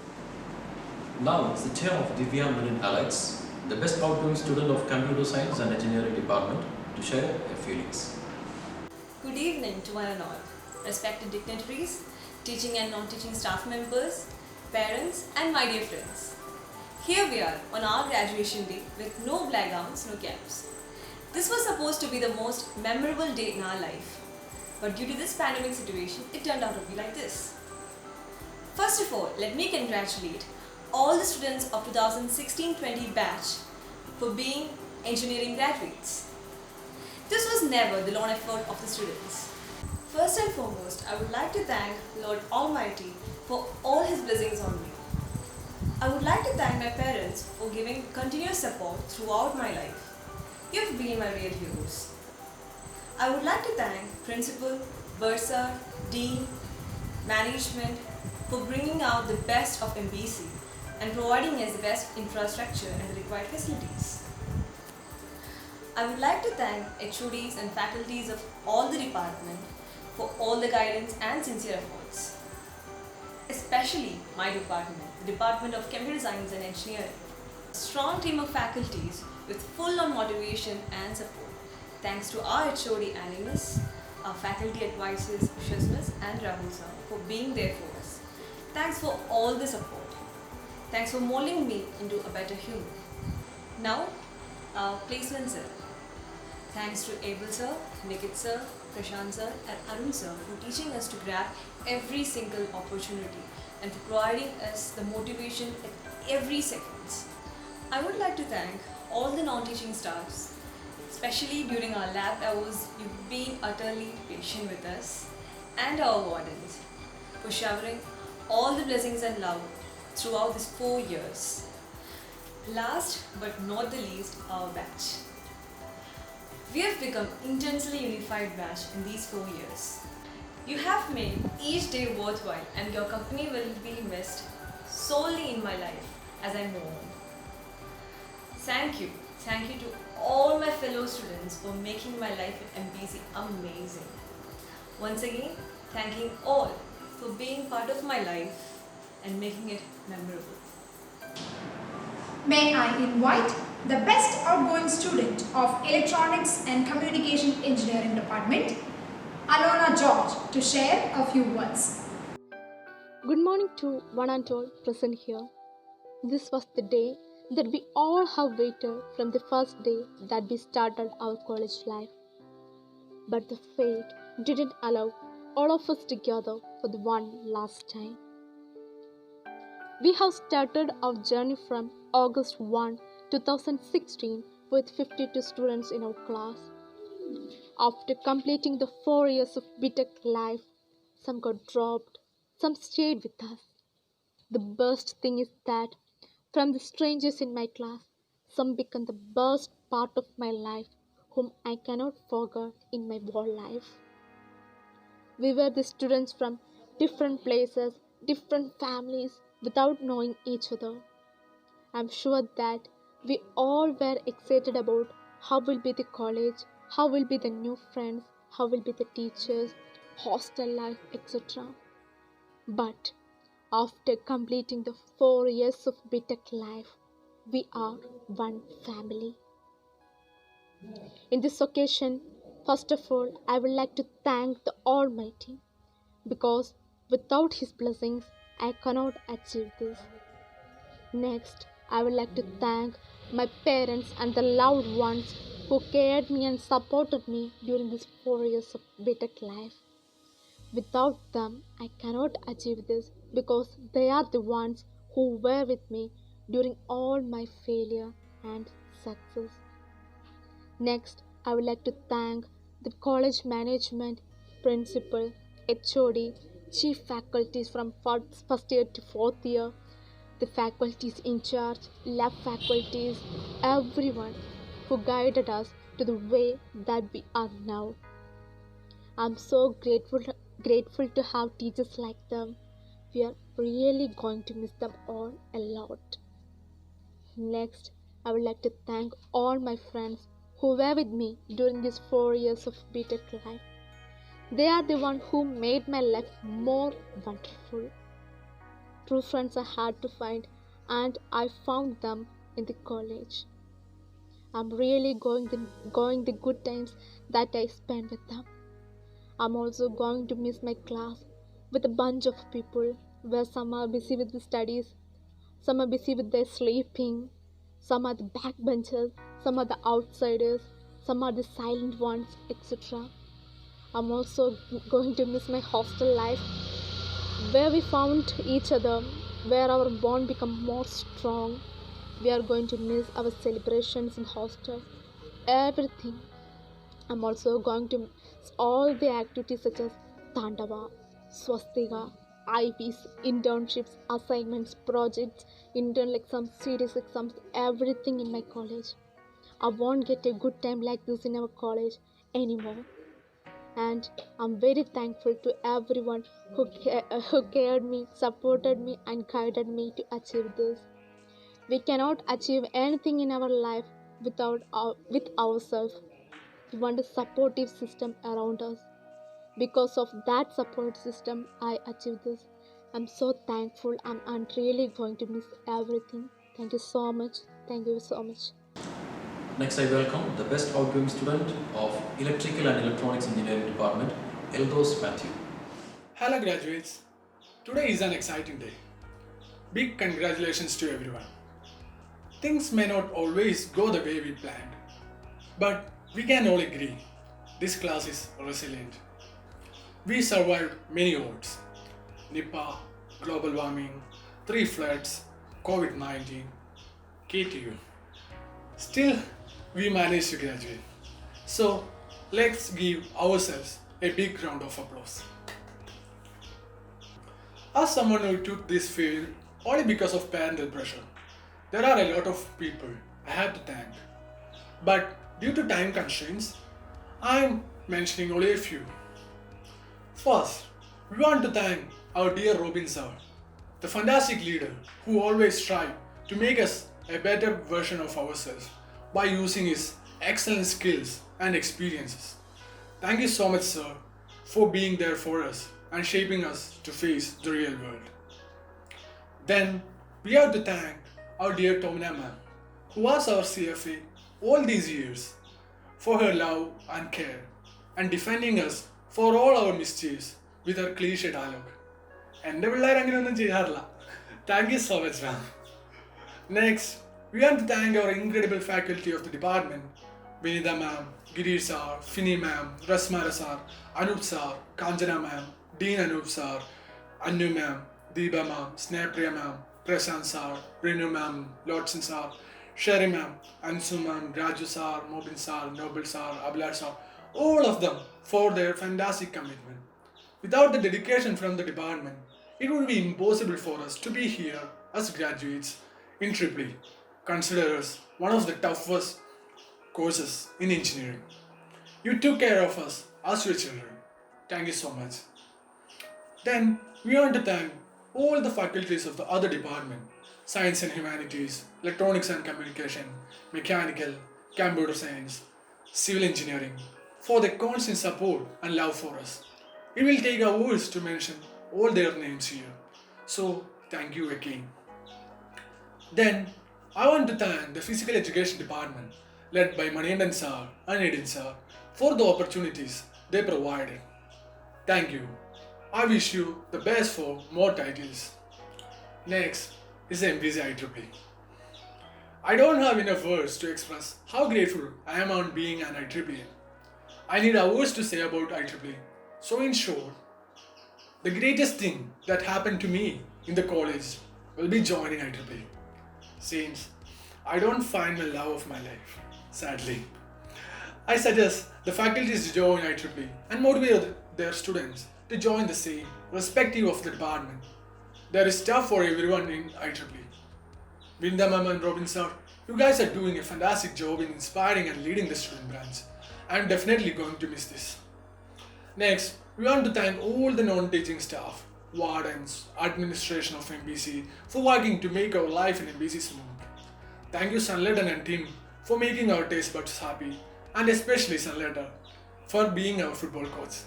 Now it's the turn of Divya Menon Alex, the best outgoing student of Computer Science and Engineering Department, to share her feelings. Good evening to one and all, respected dignitaries, teaching and non-teaching staff members, parents and my dear friends. Here we are on our graduation day with no black gowns, no caps. This was supposed to be the most memorable day in our life, but due to this pandemic situation, it turned out to be like this. First of all, let me congratulate all the students of 2016-20 batch for being engineering graduates. This was never the lone effort of the students. First and foremost, I would like to thank Lord Almighty for all His blessings on me. I would like to thank my parents for giving continuous support throughout my life. You have been my real heroes. I would like to thank Principal, Bursar, Dean, Management for bringing out the best of MBC and providing us the best infrastructure and the required facilities. I would like to thank HODs and faculties of all the department for all the guidance and sincere efforts. Especially my department, the Department of Computer Science and Engineering. A strong team of faculties with full-on motivation and support. Thanks to our HOD Animus, our faculty advisors Shazmas and Rahul sir for being there for us. Thanks for all the support. Thanks for molding me into a better human. Now, our placement sir. Thanks to Abel sir, Nikit sir, Prashant sir and Arun sir for teaching us to grab every single opportunity and for providing us the motivation at every second. I would like to thank all the non-teaching staffs, especially during our lab hours. You've been utterly patient with us, and our wardens for showering all the blessings and love throughout these 4 years. Last but not the least, our batch. We have become intensely unified batch in these 4 years. You have made each day worthwhile and your company will be missed solely in my life as I move on. Thank you to all my fellow students for making my life at MBC amazing. Once again, thanking all for being part of my life and making it memorable. May I invite the best outgoing student of Electronics and Communication Engineering Department, Alona George to share a few words. Good morning to one and all present here. This was the day that we all have waited from the first day that we started our college life. But the fate didn't allow all of us together for the one last time. We have started our journey from August 1, 2016 with 52 students in our class. After completing the 4 years of BTech life, some got dropped, some stayed with us. The best thing is that from the strangers in my class, some become the best part of my life, whom I cannot forget in my whole life. We were the students from different places, different families, without knowing each other. I'm sure that we all were excited about how will be the college, how will be the new friends, how will be the teachers, hostel life, etc. But after completing the 4 years of BTech life, we are one family. In this occasion, first of all, I would like to thank the Almighty, because without His blessings, I cannot achieve this. Next, I would like to thank my parents and the loved ones who cared me and supported me during these 4 years of BTech life. Without them, I cannot achieve this, because they are the ones who were with me during all my failure and success. Next, I would like to thank the college management, principal, HOD, chief faculties from first year to 4th year, the faculties in charge, lab faculties, everyone who guided us to the way that we are now. I'm so grateful to have teachers like them. We are really going to miss them all a lot. Next, I would like to thank all my friends who were with me during these 4 years of BTech life. They are the ones who made my life more wonderful. True friends are hard to find, and I found them in the college. I'm really going the good times that I spent with them. I'm also going to miss my class with a bunch of people, where some are busy with the studies, some are busy with their sleeping, some are the backbenchers, some are the outsiders, some are the silent ones, etc. I'm also going to miss my hostel life, where we found each other, where our bond became more strong. We are going to miss our celebrations in hostel, everything. I'm also going to miss all the activities such as Tandava, Swastika, IVs, internships, assignments, projects, internal exams, serious exams, everything in my college. I won't get a good time like this in our college anymore. And I'm very thankful to everyone who cared me, supported me, and guided me to achieve this. We cannot achieve anything in our life with ourselves. We want a supportive system around us. Because of that support system, I achieved this. I'm so thankful. I'm really going to miss everything. Thank you so much. Thank you so much. Next, I welcome the best outgoing student of Electrical and Electronics Engineering Department, Eldos Matthew. Hello graduates. Today is an exciting day. Big congratulations to everyone. Things may not always go the way we planned, but we can all agree this class is resilient. We survived many odds: Nipah, global warming, 3 floods, COVID-19, KTU. Still, we managed to graduate. So, let's give ourselves a big round of applause. As someone who took this field only because of parental pressure, there are a lot of people I have to thank. But due to time constraints, I'm mentioning only a few. First, we want to thank our dear Robin sir, the fantastic leader who always tried to make us a better version of ourselves by using his excellent skills and experiences. Thank you so much, sir, for being there for us and shaping us to face the real world. Then, we have to thank our dear Tomina ma'am, who was our CFA all these years, for her love and care and defending us for all our mischiefs with her cliche dialogue. എൻ്റെ പിള്ളേർ അങ്ങനെയൊന്നും ചെയ്യാറില്ല. Thank you so much, ma'am. Next, we want to thank our incredible faculty of the department, Vinita ma'am, Girish sir, Fini ma'am, Rasmara sir, Anup sir, Kanjana ma'am, Dean Anup sir, Anu ma'am, Deepa ma'am, Snehapriya ma'am, Prashant sir, Renu ma'am, Lordson sir, Sherry ma'am, Ansu ma'am, Raju sir, Mobin sir, Noble sir, Ablar sir, all of them for their fantastic commitment. Without the dedication from the department, it would be impossible for us to be here as graduates in EEE, considered as one of the toughest courses in engineering. You took care of us as your children. Thank you so much. Then we want to thank all the faculties of the other department, Science and Humanities, Electronics and Communication, Mechanical, Computer Science, Civil Engineering, for their constant support and love for us. It will take hours to mention all their names here. So, thank you again. Then, I want to thank the Physical Education Department, led by Maniandan sir and Edin sir, for the opportunities they provided. Thank you. I wish you the best for more titles. Next is MPC IEEE. I don't have enough words to express how grateful I am on being an IEEE. I need hours to say about IEEE. So in short, the greatest thing that happened to me in the college will be joining IEEE. Since I don't find the love of my life, sadly. I suggest the faculties to join IEEE and motivate their students to join the same, irrespective of the department. There is stuff for everyone in IEEE. Vinda ma'am and Robin sir, you guys are doing a fantastic job in inspiring and leading the student branch. I am definitely going to miss this. Next, we want to thank all the non-teaching staff, wardens, administration of MBC for working to make our life in MBC smooth. Thank you Sunletter and team for making our taste buds happy, and especially Sunletter for being our football coach.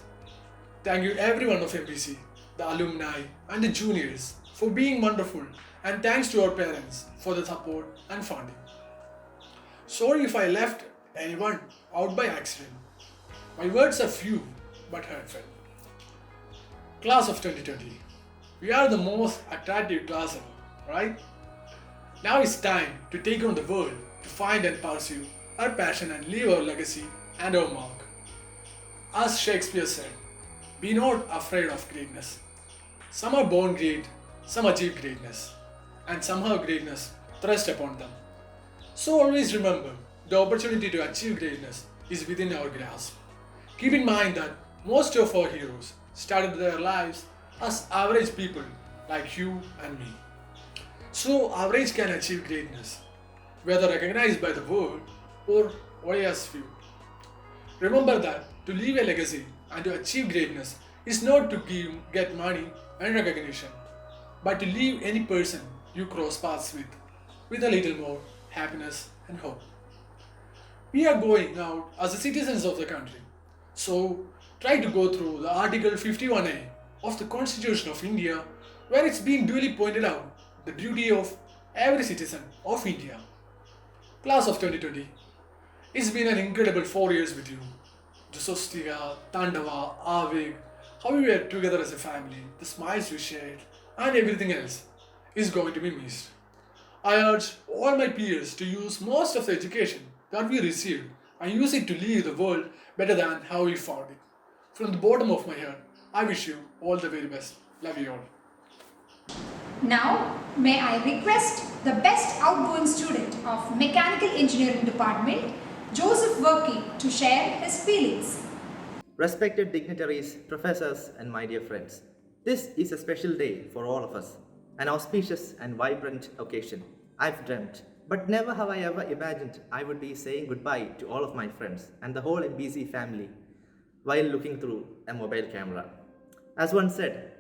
Thank you everyone of MBC, the alumni and the juniors for being wonderful, and thanks to our parents for the support and funding. Sorry if I left anyone out by accident. My words are few but heartfelt. Class of 2020. We are the most attractive class ever, right? Now it's time to take on the world to find and pursue our passion and leave our legacy and our mark. As Shakespeare said, be not afraid of greatness. Some are born great, some achieve greatness, and somehow greatness thrust upon them. So always remember, the opportunity to achieve greatness is within our grasp. Keep in mind that most of our heroes started their lives as average people like you and me. So average can achieve greatness, whether recognized by the world or only as few. Remember that to leave a legacy and to achieve greatness is not to get money and recognition, but to leave any person you cross paths with a little more happiness and hope. We are going out as the citizens of the country, so try to go through the Article 51A of the Constitution of India, where it's been duly pointed out the duty of every citizen of India. Class of 2020, it's been an incredible 4 years with you. The Swastika, Tandava, Avik, how we were together as a family, the smiles we shared, and everything else is going to be missed. I urge all my peers to use most of the education that we received and use it to leave the world better than how we found it. From the bottom of my heart, I wish you all the very best. Love you all. Now, may I request the best outgoing student of Mechanical Engineering Department, Joseph Worky, to share his feelings. Respected dignitaries, professors, and my dear friends, this is a special day for all of us, an auspicious and vibrant occasion. I've dreamt, but never have I ever imagined I would be saying goodbye to all of my friends and the whole MBC family while looking through a mobile camera. As one said,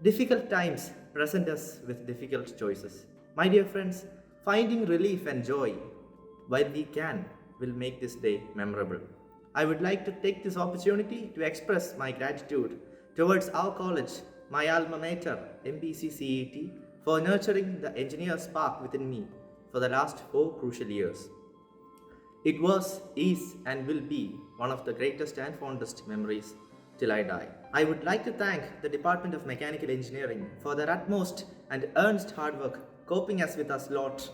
difficult times present us with difficult choices. My dear friends, finding relief and joy while we can will make this day memorable. I would like to take this opportunity to express my gratitude towards our college, my alma mater, MBC CET, for nurturing the engineer spark within me for the last 4 crucial years. It was, is, and will be one of the greatest and fondest memories till I die. I would like to thank the Department of Mechanical Engineering for their utmost and earnest hard work coping us with our lot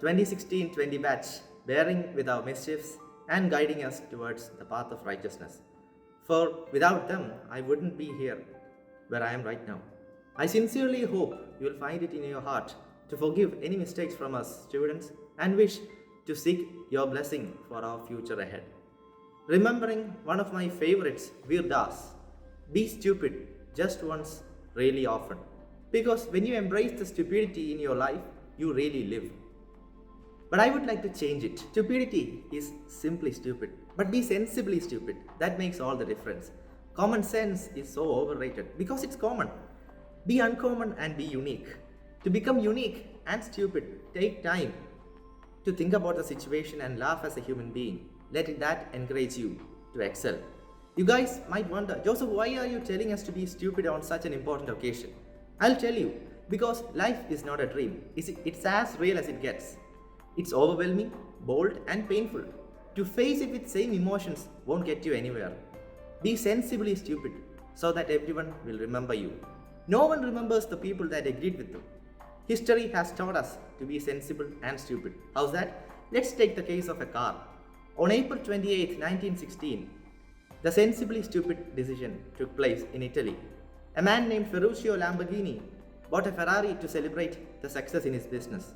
2016-20 batch, bearing with our mischiefs and guiding us towards the path of righteousness. For without them, I wouldn't be here where I am right now. I sincerely hope you will find it in your heart to forgive any mistakes from us students and wish to seek your blessing for our future ahead. Remembering one of my favorites, Veer Das, be stupid just once, really often. Because when you embrace the stupidity in your life, you really live. But I would like to change it. Stupidity is simply stupid, but be sensibly stupid. That makes all the difference. Common sense is so overrated because it's common. Be uncommon and be unique. To become unique and stupid, take time to think about the situation and laugh as a human being. Let that encourage you to excel. You guys might wonder, Joseph, why are you telling us to be stupid on such an important occasion? I'll tell you, because life is not a dream. It's as real as it gets. It's overwhelming, bold, and painful. To face it with same emotions won't get you anywhere. Be sensibly stupid so that everyone will remember you. No one remembers the people that agreed with them. History has taught us to be sensible and stupid. How's that? Let's take the case of a car. On April 28, 1916, the sensibly stupid decision took place in Italy. A man named Ferruccio Lamborghini bought a Ferrari to celebrate the success in his business.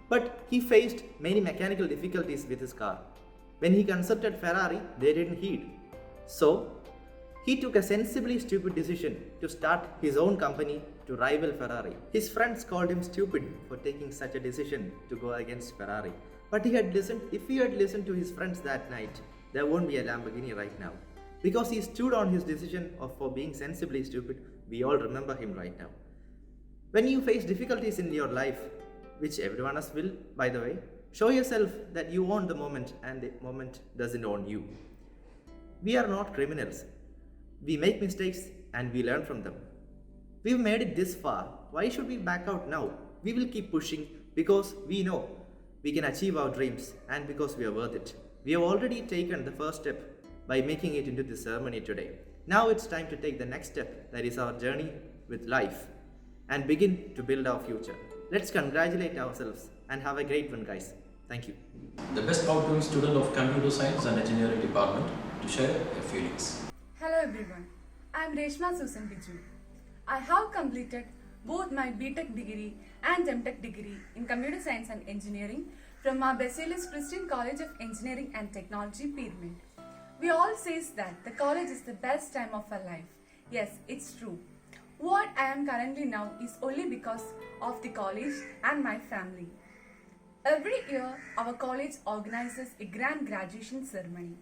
But he faced many mechanical difficulties with his car. When he consulted Ferrari, they didn't heed. So, he took a sensibly stupid decision to start his own company to rival Ferrari. His friends called him stupid for taking such a decision to go against Ferrari. But if he had listened to his friends that night, there won't be a Lamborghini right now. Because he stood on his decision for being sensibly stupid, we all remember him right now. When you face difficulties in your life, which everyone else will, by the way, show yourself that you own the moment and the moment doesn't own you. We are not criminals. We make mistakes and we learn from them. We've made it this far. Why should we back out now? We will keep pushing because we know we can achieve our dreams and because we are worth it. We have already taken the first step by making it into this ceremony today. Now it's time to take the next step, that is our journey with life, and begin to build our future. Let's congratulate ourselves and have a great one, guys. Thank you. The best outgoing student of Computer Science and Engineering Department to share their feelings. Hello everyone, I am Reshma Susan Biju. I have completed both my BTech degree and MTech degree in Computer Science and Engineering from our Basilius Christian College of Engineering and Technology, Pyramid. We all say that the college is the best time of our life. Yes, it's true. What I am currently now is only because of the college and my family. Every year, our college organizes a grand graduation ceremony.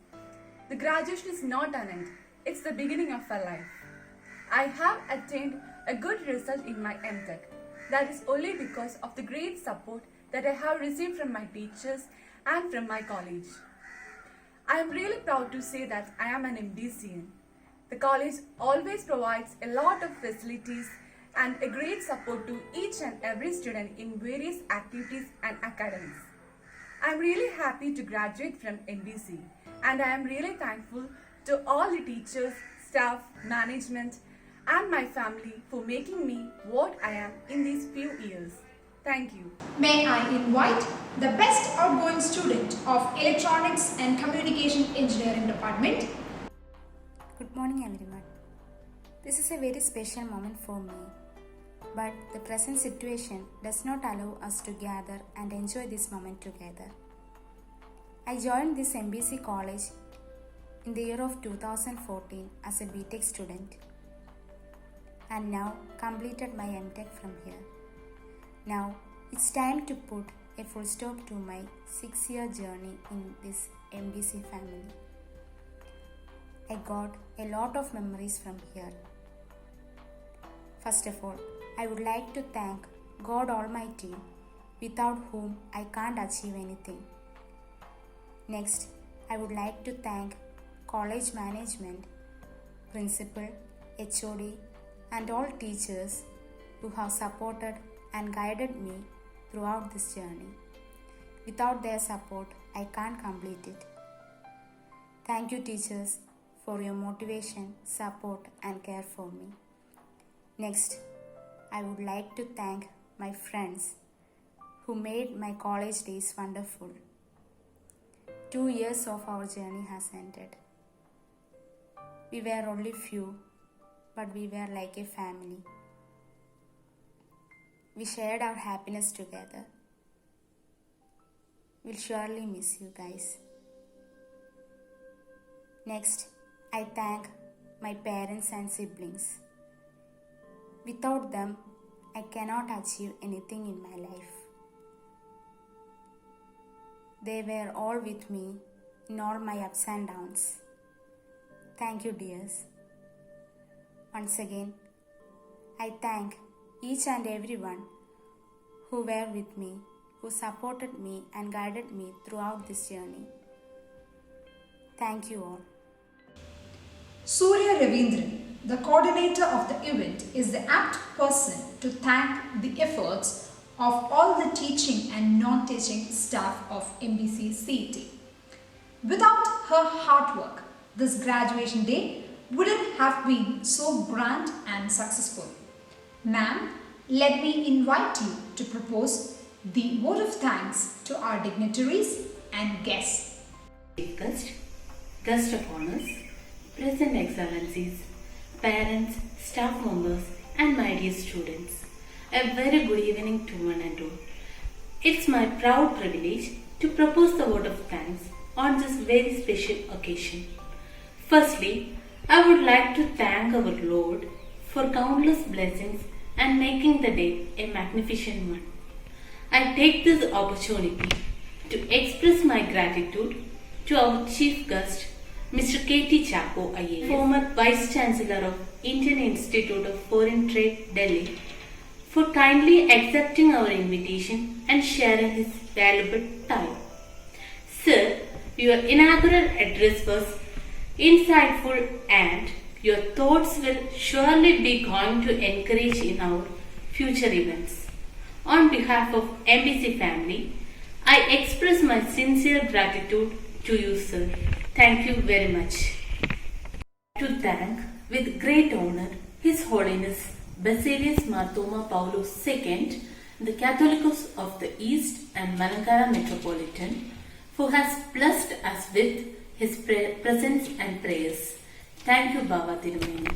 The graduation is not an end, it's the beginning of our life. I have attained a good result in my MTech. That is only because of the great support that I have received from my teachers and from my college. I am really proud to say that I am an MDCN. The college always provides a lot of facilities and a great support to each and every student in various activities and academics. I am really happy to graduate from MDC, and I am really thankful to all the teachers, staff, management and my family for making me what I am in these few years. Thank you. May I invite the best outgoing student of Electronics and Communication Engineering Department. Good morning everyone. This is a very special moment for me, but the present situation does not allow us to gather and enjoy this moment together. I joined this MBC college in the year of 2014 as a BTech student and now completed my MTech from here. Now it's time to put a full stop to my 6-year journey in this MBC family. I got a lot of memories from here. First of all, I would like to thank God Almighty, without whom I can't achieve anything. Next, I would like to thank college management, principal, HOD and all teachers who have supported and guided me throughout this journey. Without their support, I can't complete it. Thank you teachers for your motivation, support, and care for me. Next, I would like to thank my friends who made my college days wonderful. 2 years of our journey has ended. We were only few, but we were like a family. We shared our happiness together. We'll surely miss you guys. Next, I thank my parents and siblings. Without them, I cannot achieve anything in my life. They were all with me in all my ups and downs. Thank you, dears. Once again, I thank each and everyone who were with me, who supported me and guided me throughout this journey. Thank you all. Surya Ravindran, the coordinator of the event, is the apt person to thank the efforts of all the teaching and non-teaching staff of MBC CET. Without her hard work, this graduation day wouldn't have been so grand and successful. Ma'am, let me invite you to propose the vote of thanks to our dignitaries and guests. Guest of honors, present excellencies, parents, staff members, and my dear students, a very good evening to one and all. It's my proud privilege to propose the vote of thanks on this very special occasion. Firstly, I would like to thank our Lord for countless blessings and making the day a magnificent one. I take this opportunity to express my gratitude to our chief guest, Mr. K.T. Chapo IAS, former Vice Chancellor of Indian Institute of Foreign Trade, Delhi, for kindly accepting our invitation and sharing his valuable time. Sir, your inaugural address was insightful and your thoughts will surely be going to encourage in our future events. On behalf of MBC family, I express my sincere gratitude to you, sir. Thank you very much. To thank with great honor His Holiness Basilius Marthoma Paulos II, the Catholicos of the East and Malankara Metropolitan, who has blessed us with his presence and prayers. Thank you, Baba Tirumeni.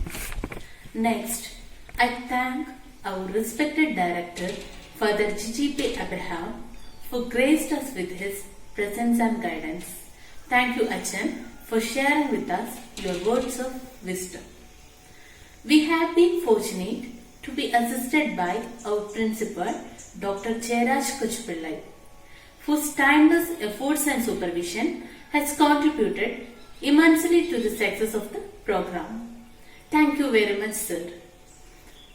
Next, I thank our respected director, Father G.P. Abraham, who graced us with his presence and guidance. Thank you, Achan, for sharing with us your words of wisdom. We have been fortunate to be assisted by our principal, Dr. Jairaj Kuchpillai, whose timeless efforts and supervision has contributed immensely to the success of the program. Thank you very much, sir.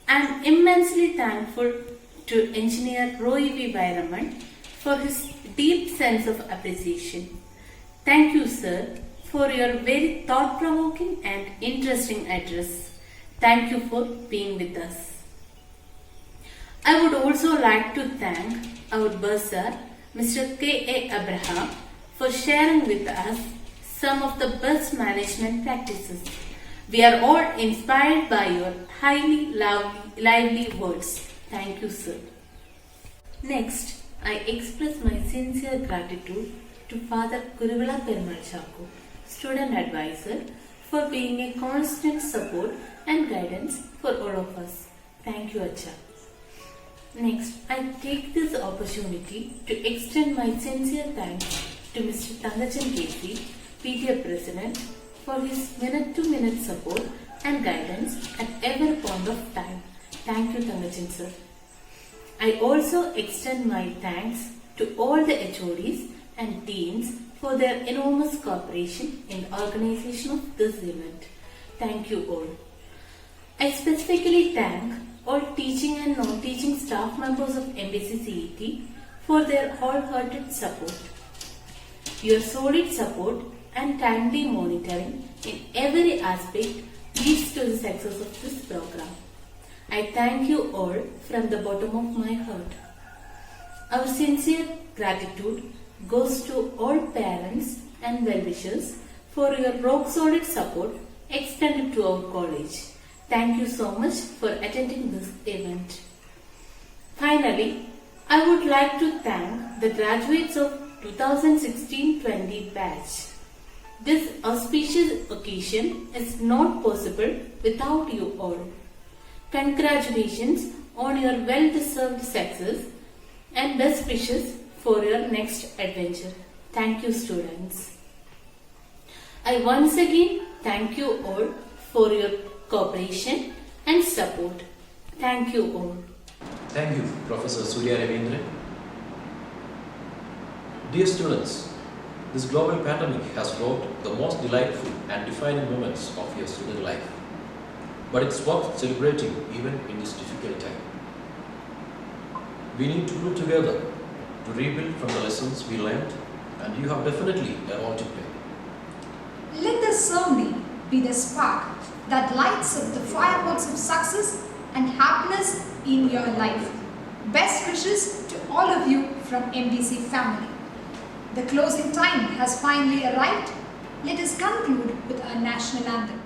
I am immensely thankful to Engineer Roy V. Vairaman for his deep sense of appreciation. Thank you, sir, for your very thought-provoking and interesting address. Thank you for being with us. I would also like to thank our bursar, Mr. K.A. Abraham, for sharing with us some of the best management practices. We are all inspired by your highly lively words. Thank you, sir. Next, I express my sincere gratitude to Father Kuruvila Perumal Chakku, student advisor, for being a constant support and guidance for all of us. Thank you, Acha. Next, I take this opportunity to extend my sincere thanks to Mr. Thangachan K.C., PTA President, for his minute-to-minute support and guidance at every point of time. Thank you, Thangachan sir. I also extend my thanks to all the HODs and teams for their enormous cooperation in the organization of this event. Thank you all. I specifically thank all teaching and non-teaching staff members of MBC CET for their wholehearted support. Your solid support and timely monitoring in every aspect leads to the success of this program. I thank you all from the bottom of my heart. Our sincere gratitude goes to all parents and well-wishers for your rock solid support extended to our college. Thank you so much for attending this event. Finally, I would like to thank the graduates of 2016-20 batch. This auspicious occasion is not possible without you all. Congratulations on your well-deserved success and best wishes for your next adventure. Thank you, students. I once again thank you all for your cooperation and support. Thank you all. Thank you, Professor Surya Ravindran. Dear students, this global pandemic has robbed the most delightful and defining moments of your student life. But it's worth celebrating even in this difficult time. We need to pull together to rebuild from the lessons we learned, and you have definitely a role to play. Let this ceremony be the spark that lights up the fireworks of success and happiness in your life. Best wishes to all of you from MBC family. The closing time has finally arrived. Let us conclude with our national anthem.